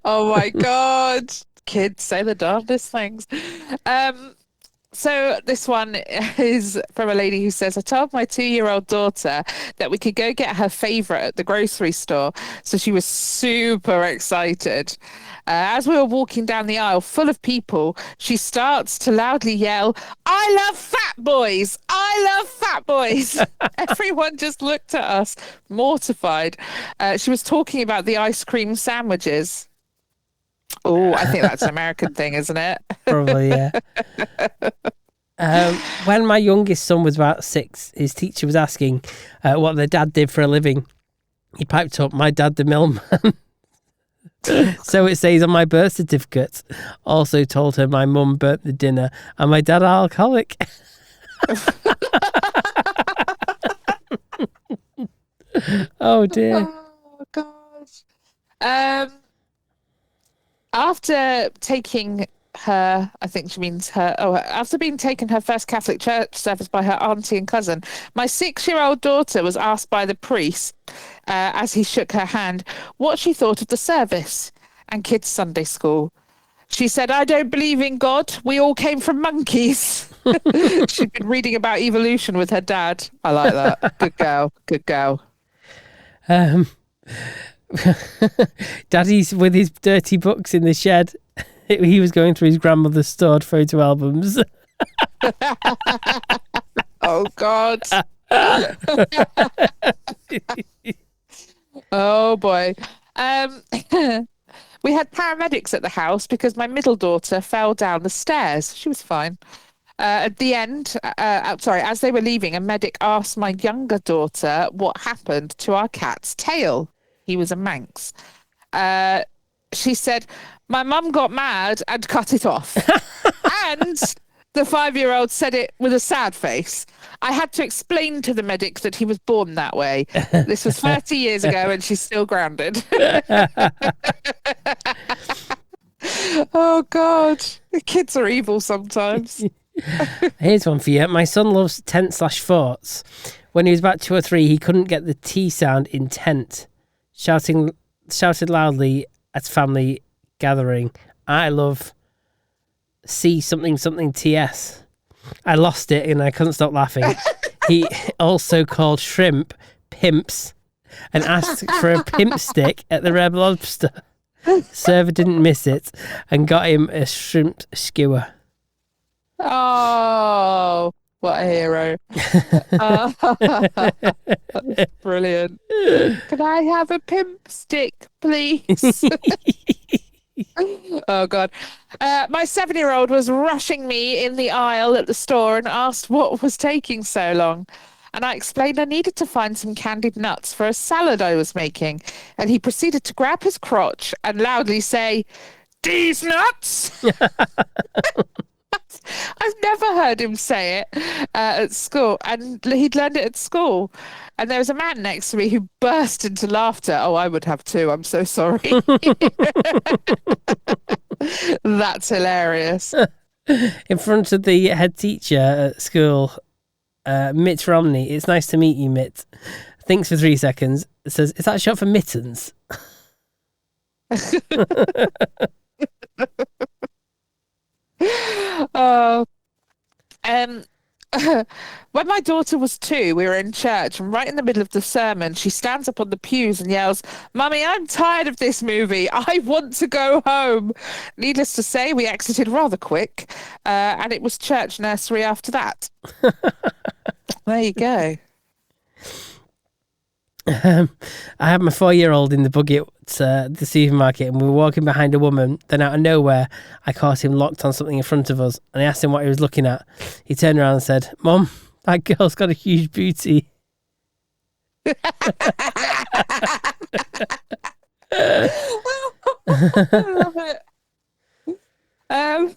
S2: Oh my God. Kids say the darndest things. So this one is from a lady who says, "I told my 2-year-old daughter that we could go get her favourite at the grocery store. So she was super excited. As we were walking down the aisle full of people, she starts to loudly yell, 'I love fat boys! I love fat boys!'" Everyone just looked at us, mortified. She was talking about the ice cream sandwiches. Oh, I think that's an American thing, isn't it?
S1: Probably, yeah. When my youngest son was about 6, his teacher was asking what their dad did for a living. He piped up, "My dad, the millman." So it says on my birth certificate. Also told her my mum burnt the dinner and my dad alcoholic. Oh dear.
S2: Oh gosh. After taking her, I think she means her, after being taken her first Catholic church service by her auntie and cousin, my 6-year-old daughter was asked by the priest, as he shook her hand, what she thought of the service and kids' Sunday school. She said, "I don't believe in God. We all came from monkeys." She'd been reading about evolution with her dad. I like that. Good girl. Good girl.
S1: Daddy's with his dirty books in the shed. He was going through his grandmother's stored photo albums.
S2: Oh, God. Oh, boy. We had paramedics at the house because my middle daughter fell down the stairs. She was fine. At the end, as they were leaving, a medic asked my younger daughter what happened to our cat's tail. He was a Manx. She said, "My mum got mad and cut it off." And the 5-year-old said it with a sad face. I had to explain to the medic that he was born that way. This was 30 years ago and she's still grounded. Oh, God. The kids are evil sometimes.
S1: Here's one for you. My son loves tent/forts. When he was about 2 or 3, he couldn't get the T sound in tent. Shouted loudly at family gathering, "I love C something something TS." I lost it and I couldn't stop laughing. He also called shrimp pimps and asked for a pimp stick at the Red Lobster. Server didn't miss it and got him a shrimp skewer.
S2: Oh, what a hero. That's brilliant. Can I have a pimp stick, please? Oh, God. My 7-year-old was rushing me in the aisle at the store and asked what was taking so long. And I explained I needed to find some candied nuts for a salad I was making. And he proceeded to grab his crotch and loudly say, "These nuts?" I've never heard him say it at school, and he'd learned it at school. And there was a man next to me who burst into laughter. Oh, I would have too. I'm so sorry. That's hilarious.
S1: In front of the head teacher at school, Mitt Romney. "It's nice to meet you, Mitt." Thinks for 3 seconds. Says, "Is that short for mittens?"
S2: When my daughter was 2, we were in church, and right in the middle of the sermon, she stands up on the pews and yells, "Mummy, I'm tired of this movie. I want to go home." Needless to say, we exited rather quick, and it was church nursery after that. There you go.
S1: I had my 4-year-old in the buggy at the supermarket, and we were walking behind a woman. Then out of nowhere, I caught him locked on something in front of us, and I asked him what he was looking at. He turned around and said, "Mum, that girl's got a huge booty."
S2: I love it.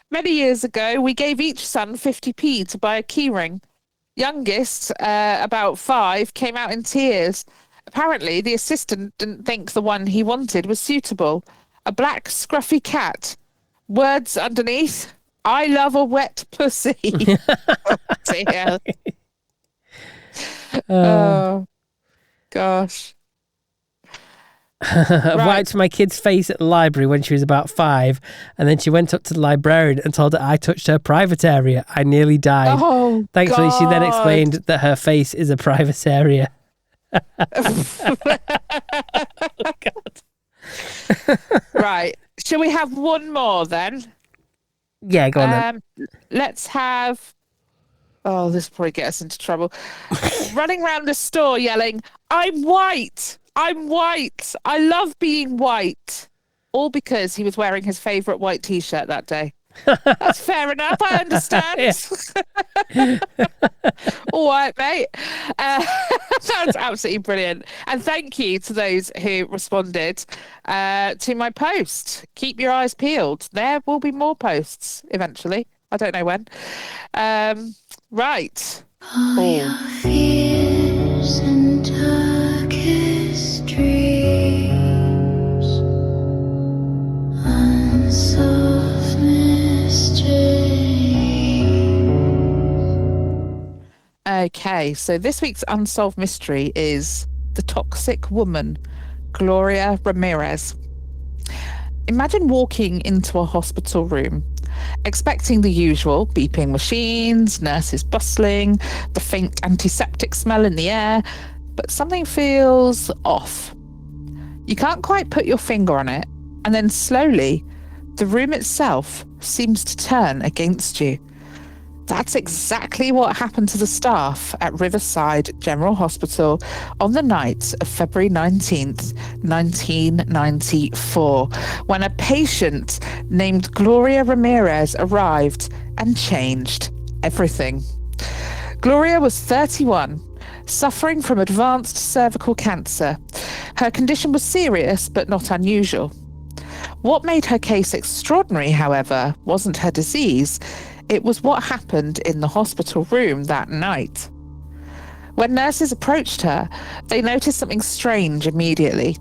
S2: Many years ago, we gave each son 50p to buy a keyring. Youngest, about 5, came out in tears. Apparently, the assistant didn't think the one he wanted was suitable. A black, scruffy cat. Words underneath, "I love a wet pussy." Oh, dear. Oh, gosh.
S1: I wiped my kid's face at the library when she was about 5, and then she went up to the librarian and told her I touched her private area. I nearly died.
S2: Oh,
S1: Thankfully, she then
S2: God.
S1: explained that her face is a private area. Oh, God.
S2: Right. Shall we have one more then?
S1: Yeah, go on then.
S2: Let's have... Oh, this will probably get us into trouble. Running around the store yelling, "I'm white! I'm white! I love being white!" All because he was wearing his favourite white t-shirt that day. That's fair enough, I understand. All right, mate. That's absolutely brilliant. And thank you to those who responded to my post. Keep your eyes peeled. There will be more posts eventually. I don't know when. Right.
S3: All your fears and darkest dreams, unsolved mystery.
S2: Okay, so this week's Unsolved Mystery is the toxic woman, Gloria Ramirez. Imagine walking into a hospital room, expecting the usual beeping machines, nurses bustling, the faint antiseptic smell in the air, but something feels off. You can't quite put your finger on it, and then slowly, the room itself seems to turn against you. That's exactly what happened to the staff at Riverside General Hospital on the night of February 19th, 1994, when a patient named Gloria Ramirez arrived and changed everything. Gloria was 31, suffering from advanced cervical cancer. Her condition was serious but not unusual. What made her case extraordinary, however, wasn't her disease. It was what happened in the hospital room that night. When nurses approached her, they noticed something strange immediately.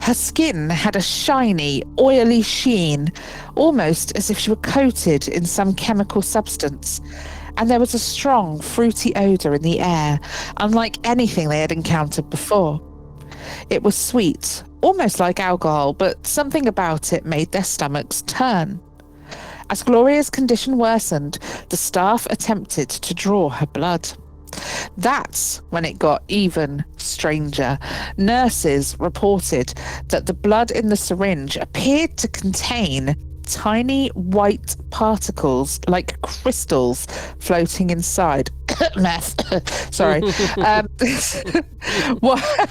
S2: Her skin had a shiny, oily sheen, almost as if she were coated in some chemical substance. And there was a strong, fruity odour in the air, unlike anything they had encountered before. It was sweet, almost like alcohol, but something about it made their stomachs turn. As Gloria's condition worsened, the staff attempted to draw her blood. That's when it got even stranger. Nurses reported that the blood in the syringe appeared to contain tiny white particles like crystals floating inside. Meth. Sorry.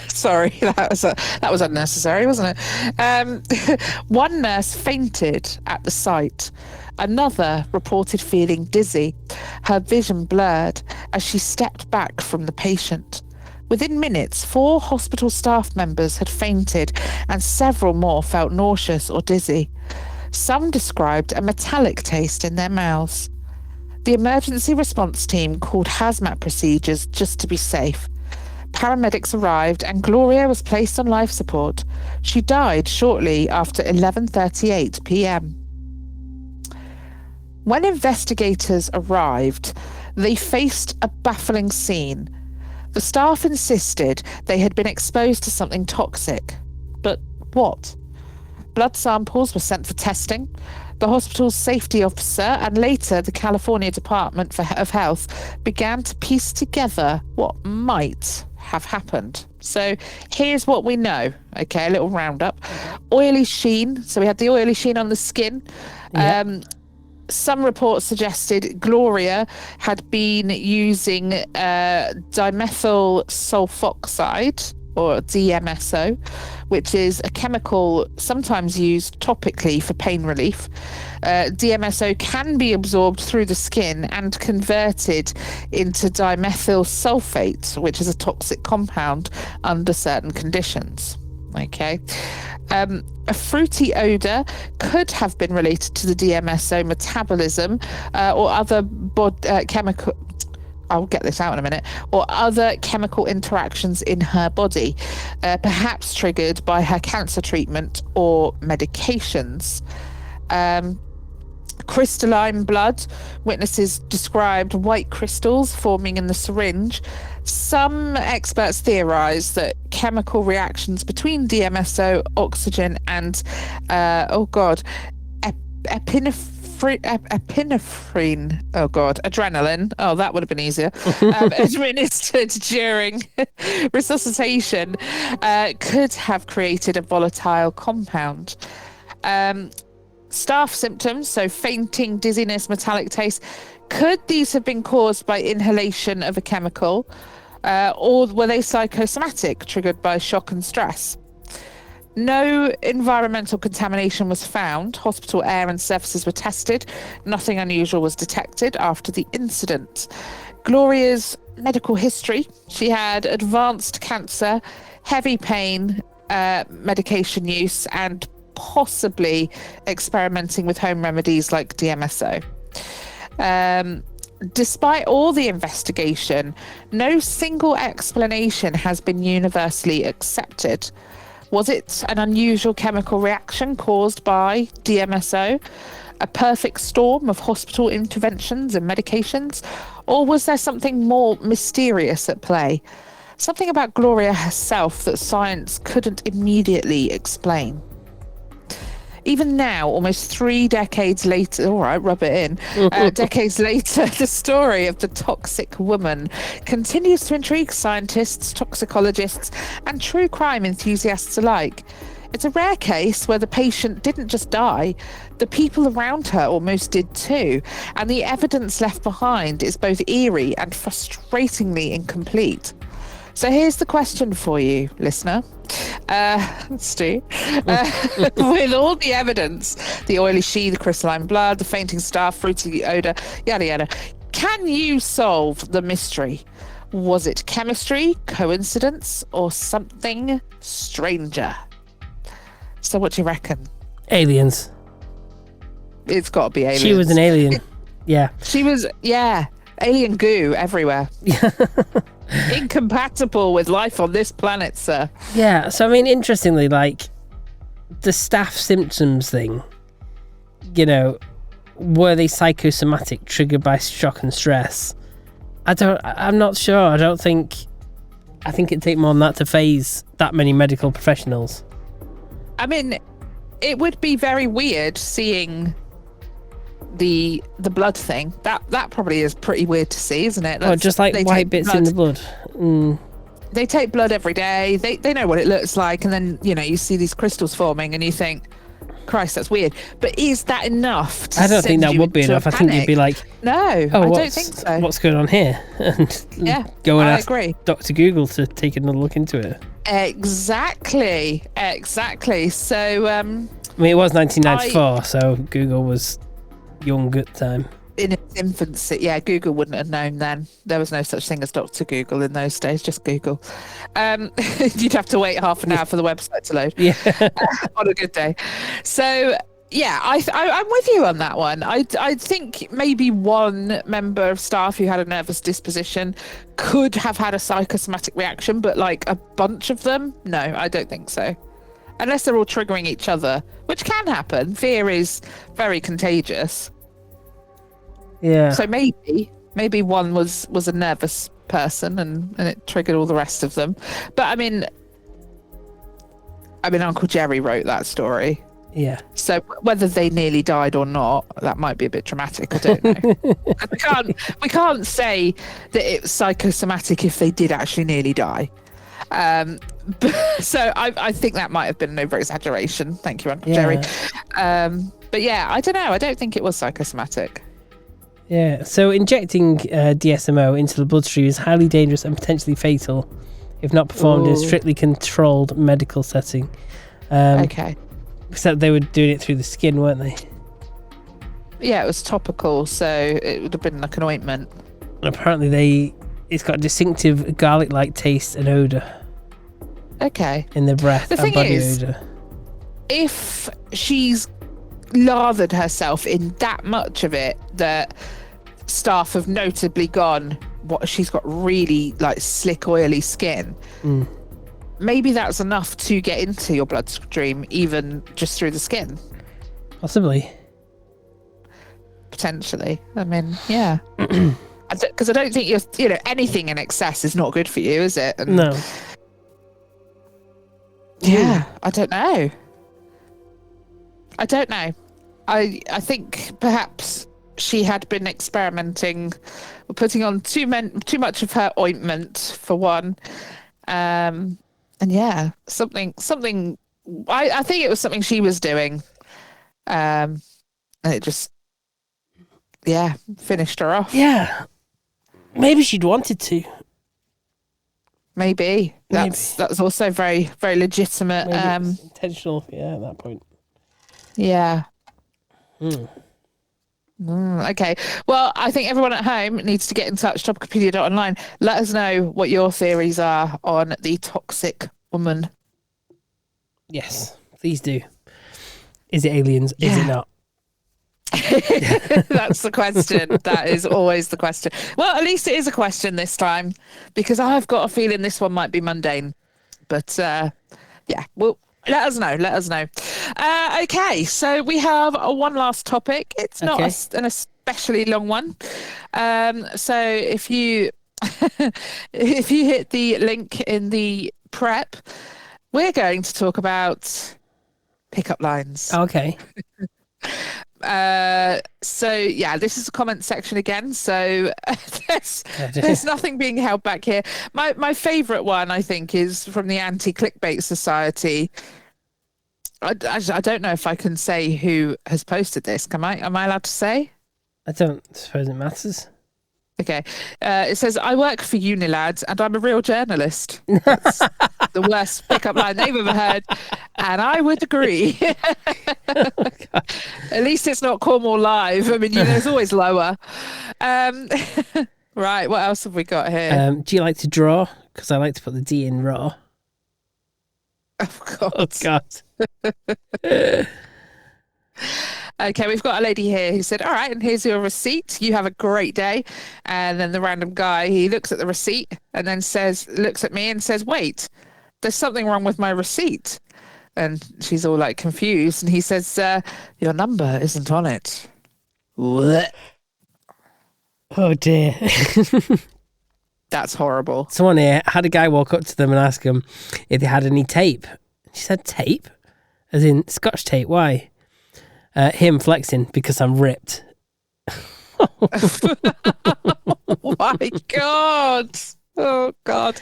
S2: Sorry, that was unnecessary, wasn't it? One nurse fainted at the sight. Another reported feeling dizzy, her vision blurred as she stepped back from the patient. Within minutes, 4 hospital staff members had fainted and several more felt nauseous or dizzy. Some described a metallic taste in their mouths. The emergency response team called hazmat procedures just to be safe. Paramedics arrived and Gloria was placed on life support. She died shortly after 11:38 p.m. When investigators arrived, they faced a baffling scene. The staff insisted they had been exposed to something toxic. But what? Blood samples were sent for testing. The hospital's safety officer and later the California Department of Health began to piece together what might have happened. So here's what we know. Okay, a little roundup. Oily sheen. So we had the oily sheen on the skin. Yeah. Some reports suggested Gloria had been using dimethyl sulfoxide, or DMSO, which is a chemical sometimes used topically for pain relief. DMSO can be absorbed through the skin and converted into dimethyl sulfate, which is a toxic compound under certain conditions. Okay. A fruity odor could have been related to the DMSO metabolism or other chemical. I'll get this out in a minute, or other chemical interactions in her body, perhaps triggered by her cancer treatment or medications. Crystalline blood. Witnesses described white crystals forming in the syringe. Some experts theorize that chemical reactions between DMSO, oxygen, and epinephrine, adrenaline, that would have been easier, administered during resuscitation could have created a volatile compound. Staff symptoms, so fainting, dizziness, metallic taste, could these have been caused by inhalation of a chemical, or were they psychosomatic, triggered by shock and stress? No environmental contamination was found. Hospital air and surfaces were tested. Nothing unusual was detected after the incident. Gloria's medical history: she had advanced cancer, heavy pain, medication use, and possibly experimenting with home remedies like DMSO. Despite all the investigation, no single explanation has been universally accepted. Was it an unusual chemical reaction caused by DMSO? A perfect storm of hospital interventions and medications? Or was there something more mysterious at play? Something about Gloria herself that science couldn't immediately explain. Even now, almost 3 decades later, all right, rub it in, decades later, the story of the toxic woman continues to intrigue scientists, toxicologists, and true crime enthusiasts alike. It's a rare case where the patient didn't just die, the people around her almost did too, and the evidence left behind is both eerie and frustratingly incomplete. So here's the question for you, listener. Stu, with all the evidence, the oily sheen, the crystalline blood, the fainting staff, fruity odor, yada yada, can you solve the mystery? Was it chemistry, coincidence, or something stranger? So what do you reckon?
S1: Aliens.
S2: It's got to be aliens.
S1: She was an alien. Yeah.
S2: She was, alien goo everywhere. Incompatible with life on this planet, sir.
S1: Yeah, so I mean, interestingly, like, the staff symptoms thing, were they psychosomatic, triggered by shock and stress? I'm not sure. I think it'd take more than that to phase that many medical professionals.
S2: I mean, it would be very weird seeing the blood thing. That probably is pretty weird to see, isn't it?
S1: Just like white bits in the blood.
S2: They take blood every day. They know what it looks like, and then you see these crystals forming, and you think, Christ, that's weird. But is that enough? I
S1: don't think that would be enough. I think you'd be like,
S2: no, I don't think so.
S1: What's going on here? And go and ask Dr. Google to take another look into it.
S2: Exactly. So,
S1: I mean, it was 1994, so Google was young at the time.
S2: In its infancy, Google wouldn't have known then. There was no such thing as Dr. Google in those days, just Google. You'd have to wait half an hour for the website to load. Yeah. On a good day. So, I'm with you on that one. I think maybe one member of staff who had a nervous disposition could have had a psychosomatic reaction, but like a bunch of them, no, I don't think so. Unless they're all triggering each other, which can happen. Fear is very contagious.
S1: Yeah.
S2: So maybe one was a nervous person and it triggered all the rest of them. But I mean, Uncle Jerry wrote that story.
S1: Yeah.
S2: So whether they nearly died or not, that might be a bit dramatic. I don't know. we can't say that it's psychosomatic if they did actually nearly die. So I think that might have been an over-exaggeration. Thank you, Uncle Jerry. But yeah, I don't know. I don't think it was psychosomatic.
S1: Yeah. So injecting DSMO into the bloodstream is highly dangerous and potentially fatal if not performed in a strictly controlled medical setting.
S2: Okay.
S1: Except they were doing it through the skin, weren't they?
S2: Yeah, it was topical, so it would have been like an ointment.
S1: And apparently it's got a distinctive garlic-like taste and odour.
S2: Okay.
S1: In the breath
S2: the
S1: and body
S2: is,
S1: odour.
S2: If she's lathered herself in that much of it that staff have notably gone, she's got really like slick, oily skin. Maybe that's enough to get into your bloodstream, even just through the skin.
S1: Possibly.
S2: Potentially. I mean, yeah. Because I don't think anything in excess is not good for you, is it? And
S1: no.
S2: Yeah, I don't know. I think perhaps she had been experimenting, putting on too much of her ointment for one, and yeah, something. I think it was something she was doing, and it just finished her off.
S1: Yeah, maybe she'd wanted to.
S2: Maybe that's also very, very legitimate.
S1: Intentional, at that point.
S2: Yeah. Okay. Well, I think everyone at home needs to get in touch. Topicopedia.online. Let us know what your theories are on the toxic woman.
S1: Yes, please do. Is it aliens? Is it not?
S2: That's the question. That is always the question. Well, at least it is a question this time, because I've got a feeling this one might be mundane. But well, let us know. Okay, so we have one last topic. It's not an especially long one. So if you hit the link in the prep, we're going to talk about pickup lines.
S1: Okay.
S2: So yeah, this is a comment section again, so there's nothing being held back here. My favorite one, I think, is from the Anti-Clickbait Society. I don't know if I can say who has posted this. Am I allowed to say?
S1: I don't suppose it matters.
S2: Okay. It says, I work for Unilads and I'm a real journalist. That's the worst pickup line they've ever heard. And I would agree. At least it's not Cornwall Live. I mean, it's always lower. Right. What else have we got here?
S1: Do you like to draw? Because I like to put the D in raw.
S2: Oh, God. Okay, we've got a lady here who said, all right, and here's your receipt. You have a great day. And then the random guy, he looks at the receipt and then looks at me and says, wait, there's something wrong with my receipt. And she's all like confused. And he says, your number isn't on it. What?
S1: Oh, dear.
S2: That's horrible.
S1: Someone here had a guy walk up to them and ask them if they had any tape. She said tape? As in Scotch tape. Why? Him flexing because I'm ripped.
S2: Oh my God. Oh God.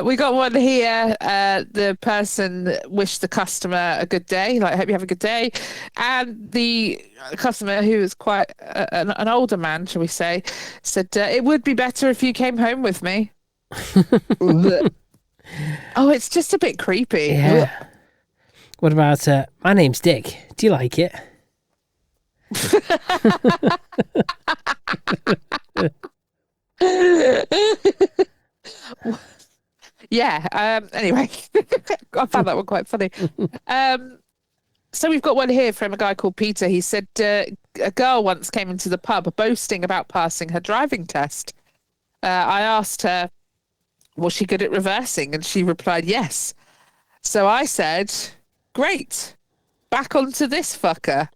S2: We got one here. The person wished the customer a good day. Like, I hope you have a good day. And the customer, who is quite an older man, shall we say, said, it would be better if you came home with me. Oh, it's just a bit creepy.
S1: Yeah. What about, my name's Dick. Do you like it?
S2: Yeah. Anyway, I found that one quite funny. So we've got one here from a guy called Peter. He said a girl once came into the pub boasting about passing her driving test. I asked her, was she good at reversing? And she replied, yes. So I said, great. Back onto this fucker.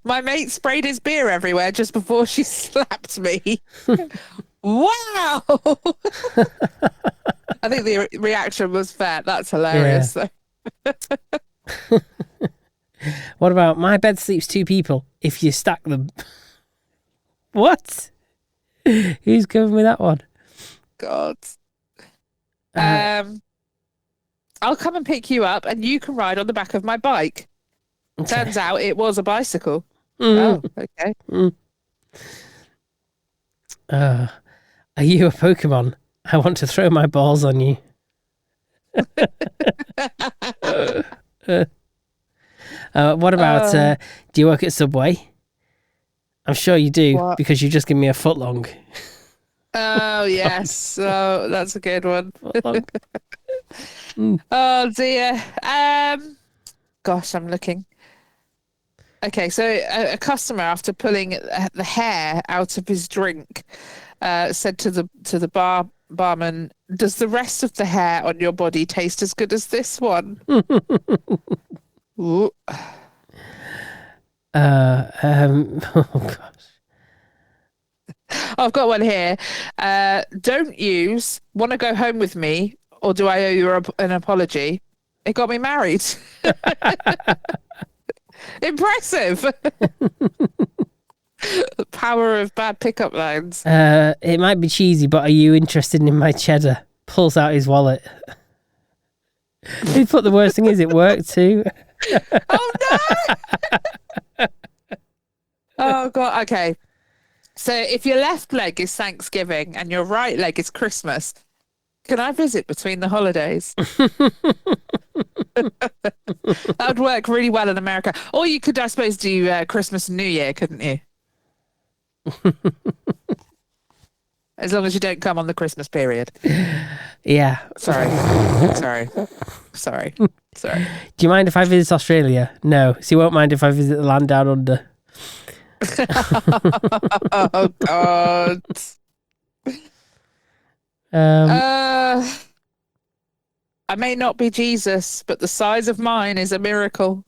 S2: My mate sprayed his beer everywhere just before she slapped me. Wow. I think the reaction was fair. That's hilarious.
S1: Yeah. What about my bed sleeps 2 people if you stack them? What? Who's going with that one?
S2: God. I'll come and pick you up and you can ride on the back of my bike. Okay. Turns out it was a bicycle. Oh, okay.
S1: Are you a Pokemon? I want to throw my balls on you. What about, do you work at Subway? I'm sure you do, because you just give me a foot long.
S2: Oh, yes. Oh, that's a good one. Oh, dear. Gosh, I'm looking. Okay, so a customer, after pulling the hair out of his drink, said to the barman, "Does the rest of the hair on your body taste as good as this one?" Oh
S1: gosh.
S2: I've got one here. Don't use. Want to go home with me, or do I owe you an apology? It got me married. Impressive. The power of bad pickup lines.
S1: It might be cheesy, but are you interested in my cheddar? Pulls out his wallet. He put the worst thing is it worked too.
S2: Oh no! Oh god. Okay. So if your left leg is Thanksgiving and your right leg is Christmas, can I visit between the holidays? That would work really well in America. Or you could, I suppose, do Christmas and New Year, couldn't you? As long as you don't come on the Christmas period.
S1: Yeah.
S2: Sorry. Do
S1: you mind if I visit Australia? No. So you won't mind if I visit the land down under?
S2: Oh, God. I may not be Jesus, but the size of mine is a miracle.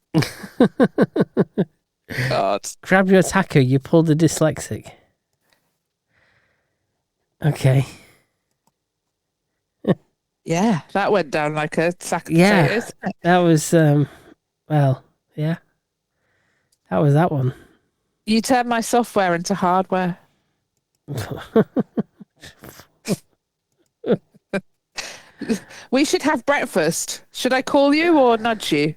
S2: God.
S1: Grab your taco, you pulled the dyslexic. Okay.
S2: Yeah, that went down like a sack of
S1: potatoes. That was, well, yeah. That was that one.
S2: You turned my software into hardware. We should have breakfast. Should I call you or nudge you?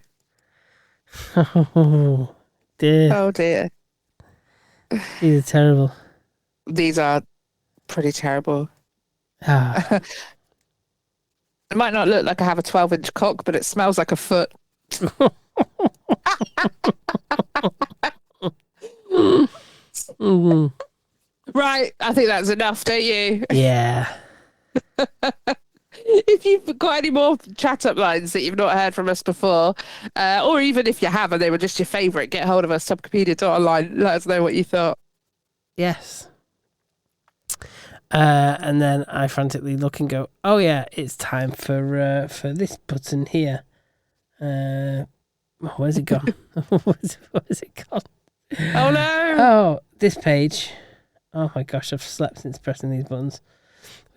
S1: Oh, dear.
S2: Oh, dear.
S1: These are terrible.
S2: These are pretty terrible.
S1: Ah.
S2: It might not look like I have a 12-inch cock, but it smells like a foot.
S1: Mm-hmm.
S2: Right, I think that's enough, don't you?
S1: Yeah.
S2: If you've got any more chat-up lines that you've not heard from us before, or even if you have and they were just your favourite, get hold of us, Topicopedia.online. Let us know what you thought.
S1: Yes. And then I frantically look and go, oh yeah, it's time for this button here. Where's it gone? Where's it gone?
S2: Oh no!
S1: Oh, this page. Oh my gosh, I've slept since pressing these buttons.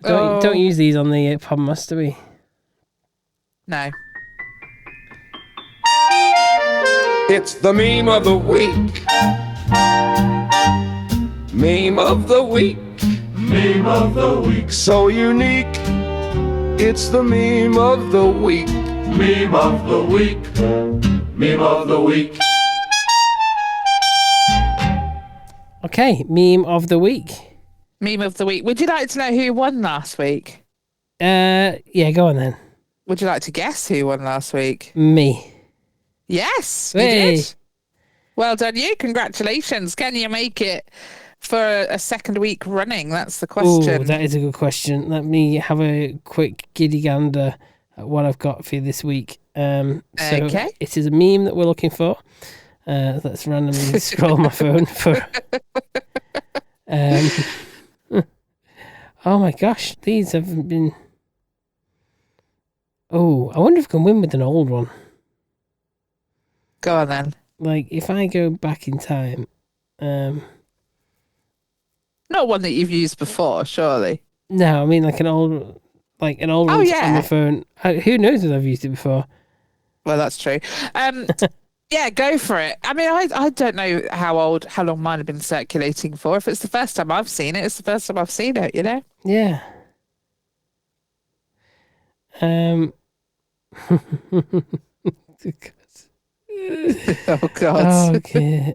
S1: Don't use these on the Podmas, do we?
S2: No.
S5: It's the meme of the week. Meme of the week. Meme of the week. So unique. It's the meme of the week. Meme of the week. Meme of the week.
S1: Okay, meme of the week.
S2: Meme of the week. Would you like to know who won last week?
S1: Yeah, go on then.
S2: Would you like to guess who won last week?
S1: Me.
S2: Yes,
S1: hey.
S2: You did. Well done, you. Congratulations. Can you make it for a second week running? That's the question.
S1: Oh, that is a good question. Let me have a quick giddy gander at what I've got for you this week.
S2: Okay.
S1: It is a meme that we're looking for. Let's randomly scroll my phone for. Oh my gosh, these haven't been. Oh, I wonder if I can win with an old one.
S2: Go on then.
S1: Like if I go back in time,
S2: not one that you've used before, surely.
S1: No, I mean like an old. like an old one on my phone. Who knows if I've used it before?
S2: Well, that's true. Yeah, go for it. I mean, I don't know how long mine have been circulating for. If it's the first time I've seen it, it's the first time I've seen it, you know?
S1: Yeah.
S2: Oh, God.
S1: Okay.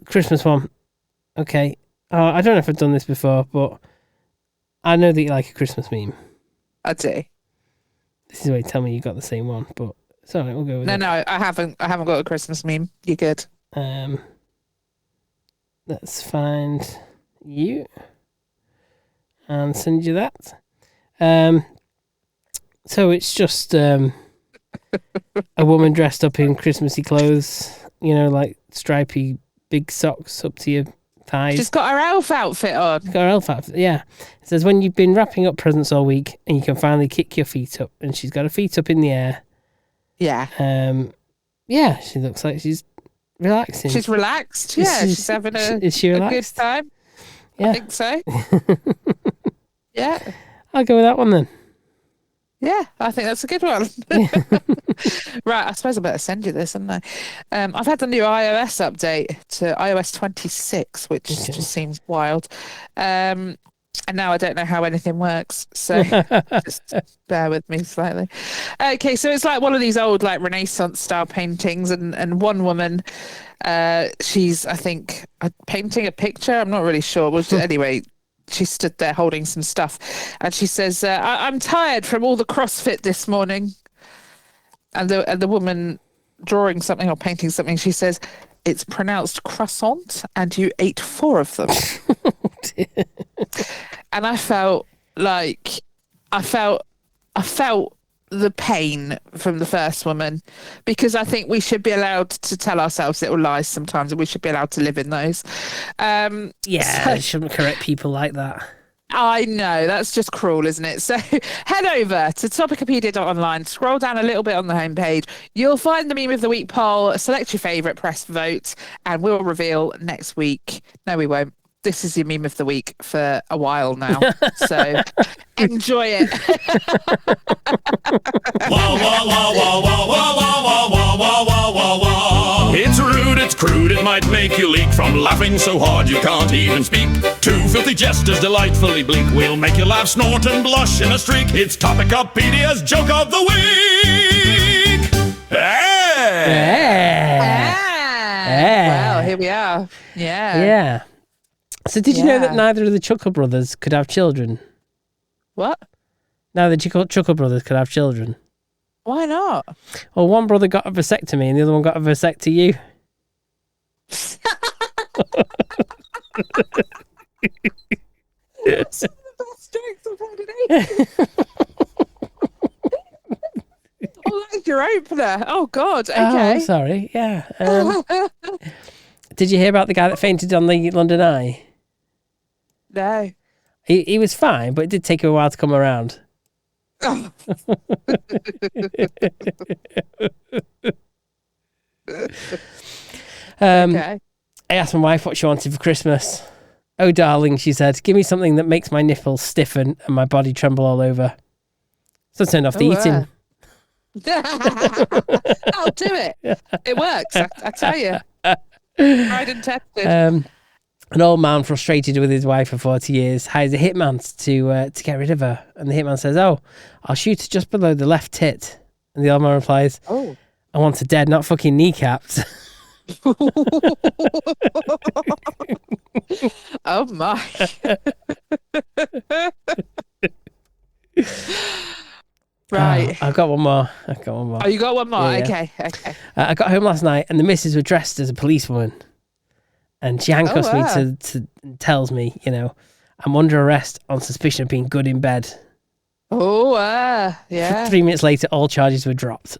S1: Christmas one. Okay. I don't know if I've done this before, but I know that you like a Christmas meme.
S2: I do.
S1: This is where you tell me you got the same one, but it's all right, we'll go with it.
S2: No, I haven't got a Christmas meme. You're good.
S1: Let's find you and send you that. So it's just a woman dressed up in Christmassy clothes, like stripy big socks up to your thighs.
S2: She's got her elf outfit on.
S1: She's got her elf outfit, yeah. It says, when you've been wrapping up presents all week and you can finally kick your feet up. And she's got her feet up in the air.
S2: Yeah.
S1: Yeah, she looks like she's relaxing.
S2: She's relaxed. Yeah, she's having a good time.
S1: Yeah.
S2: I think so. Yeah.
S1: I'll go with that one then.
S2: Yeah, I think that's a good one. Right, I suppose I better send you this, haven't I? I've had the new iOS update to iOS 26, which just seems wild. And now I don't know how anything works, so just bear with me slightly. Okay, so it's like one of these old like Renaissance style paintings, and one woman, she's I think painting a picture. I'm not really sure. Well, anyway, she stood there holding some stuff, and she says, "I'm tired from all the CrossFit this morning." And the woman drawing something or painting something, she says, "It's pronounced croissant, and you ate 4 of them." And I felt the pain from the first woman, because I think we should be allowed to tell ourselves little lies sometimes, and we should be allowed to live in those.
S1: Yeah, you shouldn't correct people like that.
S2: I know, that's just cruel, isn't it? So head over to topicopedia.online, scroll down a little bit on the homepage. You'll find the Meme of the Week poll, select your favourite, press vote, and we'll reveal next week. No, we won't. This is your Meme of the Week for a while now. So enjoy it.
S5: It's rude, it's crude, it might make you leak from laughing so hard you can't even speak. 2 filthy jesters delightfully bleak will make you laugh, snort and blush in a streak. It's Topicopedia's Joke of the Week.
S2: Well, here we are.
S1: Yeah. So did you know that neither of the Chuckle brothers could have children?
S2: What?
S1: Neither Chuckle brothers could have children.
S2: Why not?
S1: Well, one brother got a vasectomy and the other one got a vasectomy.
S2: That's some of the best jokes I've heard in ages. Oh, that's your opener. Oh, God. Okay.
S1: Oh, sorry. Yeah. Did you hear about the guy that fainted on the London Eye?
S2: No.
S1: He was fine, but it did take him a while to come around.
S2: Oh. Okay.
S1: I asked my wife what she wanted for Christmas. "Oh, darling," she said, "give me something that makes my nipples stiffen and my body tremble all over." So I turned off the eating.
S2: I'll do it. It works, I tell you. Tried and tested.
S1: An old man frustrated with his wife for 40 years hires a hitman to get rid of her. And the hitman says, "Oh, I'll shoot her just below the left tit." And the old man replies,
S2: "Oh,
S1: I want her dead, not fucking kneecapped."
S2: Oh my. Right.
S1: I've got one more.
S2: Oh, you got one more?
S1: Yeah.
S2: Okay.
S1: I got home last night and the missus was dressed as a policewoman. And she handcuffs me to tells me, I'm under arrest on suspicion of being good in bed.
S2: Oh, yeah.
S1: 3 minutes later, all charges were dropped.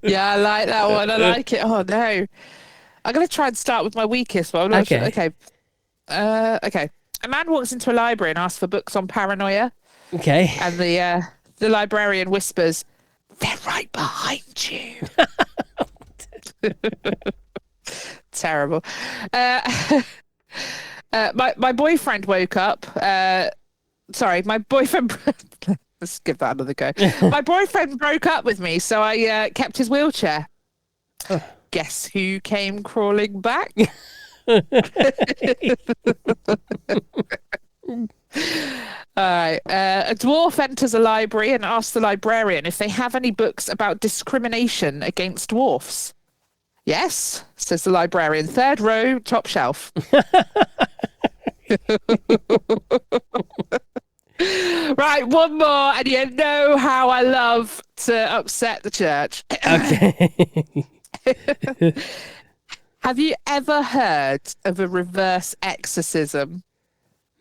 S2: Yeah, I like that one. I like it. Oh, no. I'm going to try and start with my weakest one. Okay. Okay. A man walks into a library and asks for books on paranoia.
S1: Okay.
S2: And the librarian whispers, They're right behind you. Terrible. My boyfriend woke up. Sorry, my boyfriend. Let's give that another go. My boyfriend broke up with me, so I kept his wheelchair. Guess who came crawling back? All right. A dwarf enters a library and asks the librarian if they have any books about discrimination against dwarfs. Yes, says the librarian. 3rd row, top shelf. Right, one more, and you know how I love to upset the church.
S1: Okay.
S2: Have you ever heard of a reverse exorcism?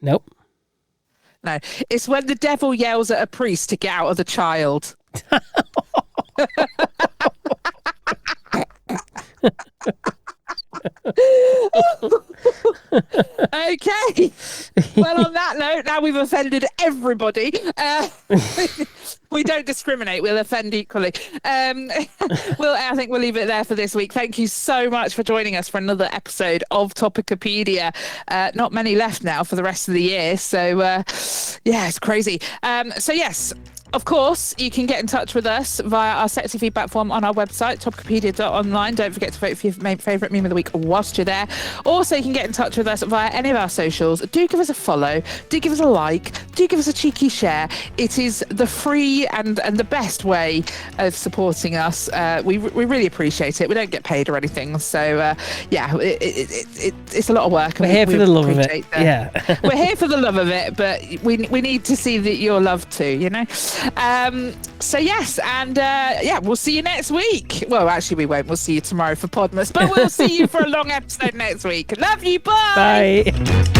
S1: Nope.
S2: No, it's when the devil yells at a priest to get out of the child. Okay. Well, on that note, now we've offended everybody. We don't discriminate. We'll offend equally. I think we'll leave it there for this week. Thank you so much for joining us for another episode of Topicopedia. Not many left now for the rest of the year. So, yeah, it's crazy. So, yes. Of course, you can get in touch with us via our sexy feedback form on our website, topicopedia.online. Don't forget to vote for your favourite meme of the week whilst you're there. Also, you can get in touch with us via any of our socials. Do give us a follow. Do give us a like. Do give us a cheeky share. It is the free and the best way of supporting us. We really appreciate it. We don't get paid or anything. So, yeah, it's a lot of work.
S1: We're here for the love of it. Yeah.
S2: We're here for the love of it, but we need to see that you're loved too, you know? So yes, and yeah, we'll see you next week. Well, actually we won't. We'll see you tomorrow for Podmas, but we'll see you for a long episode next week. Love you. Bye.
S1: Bye.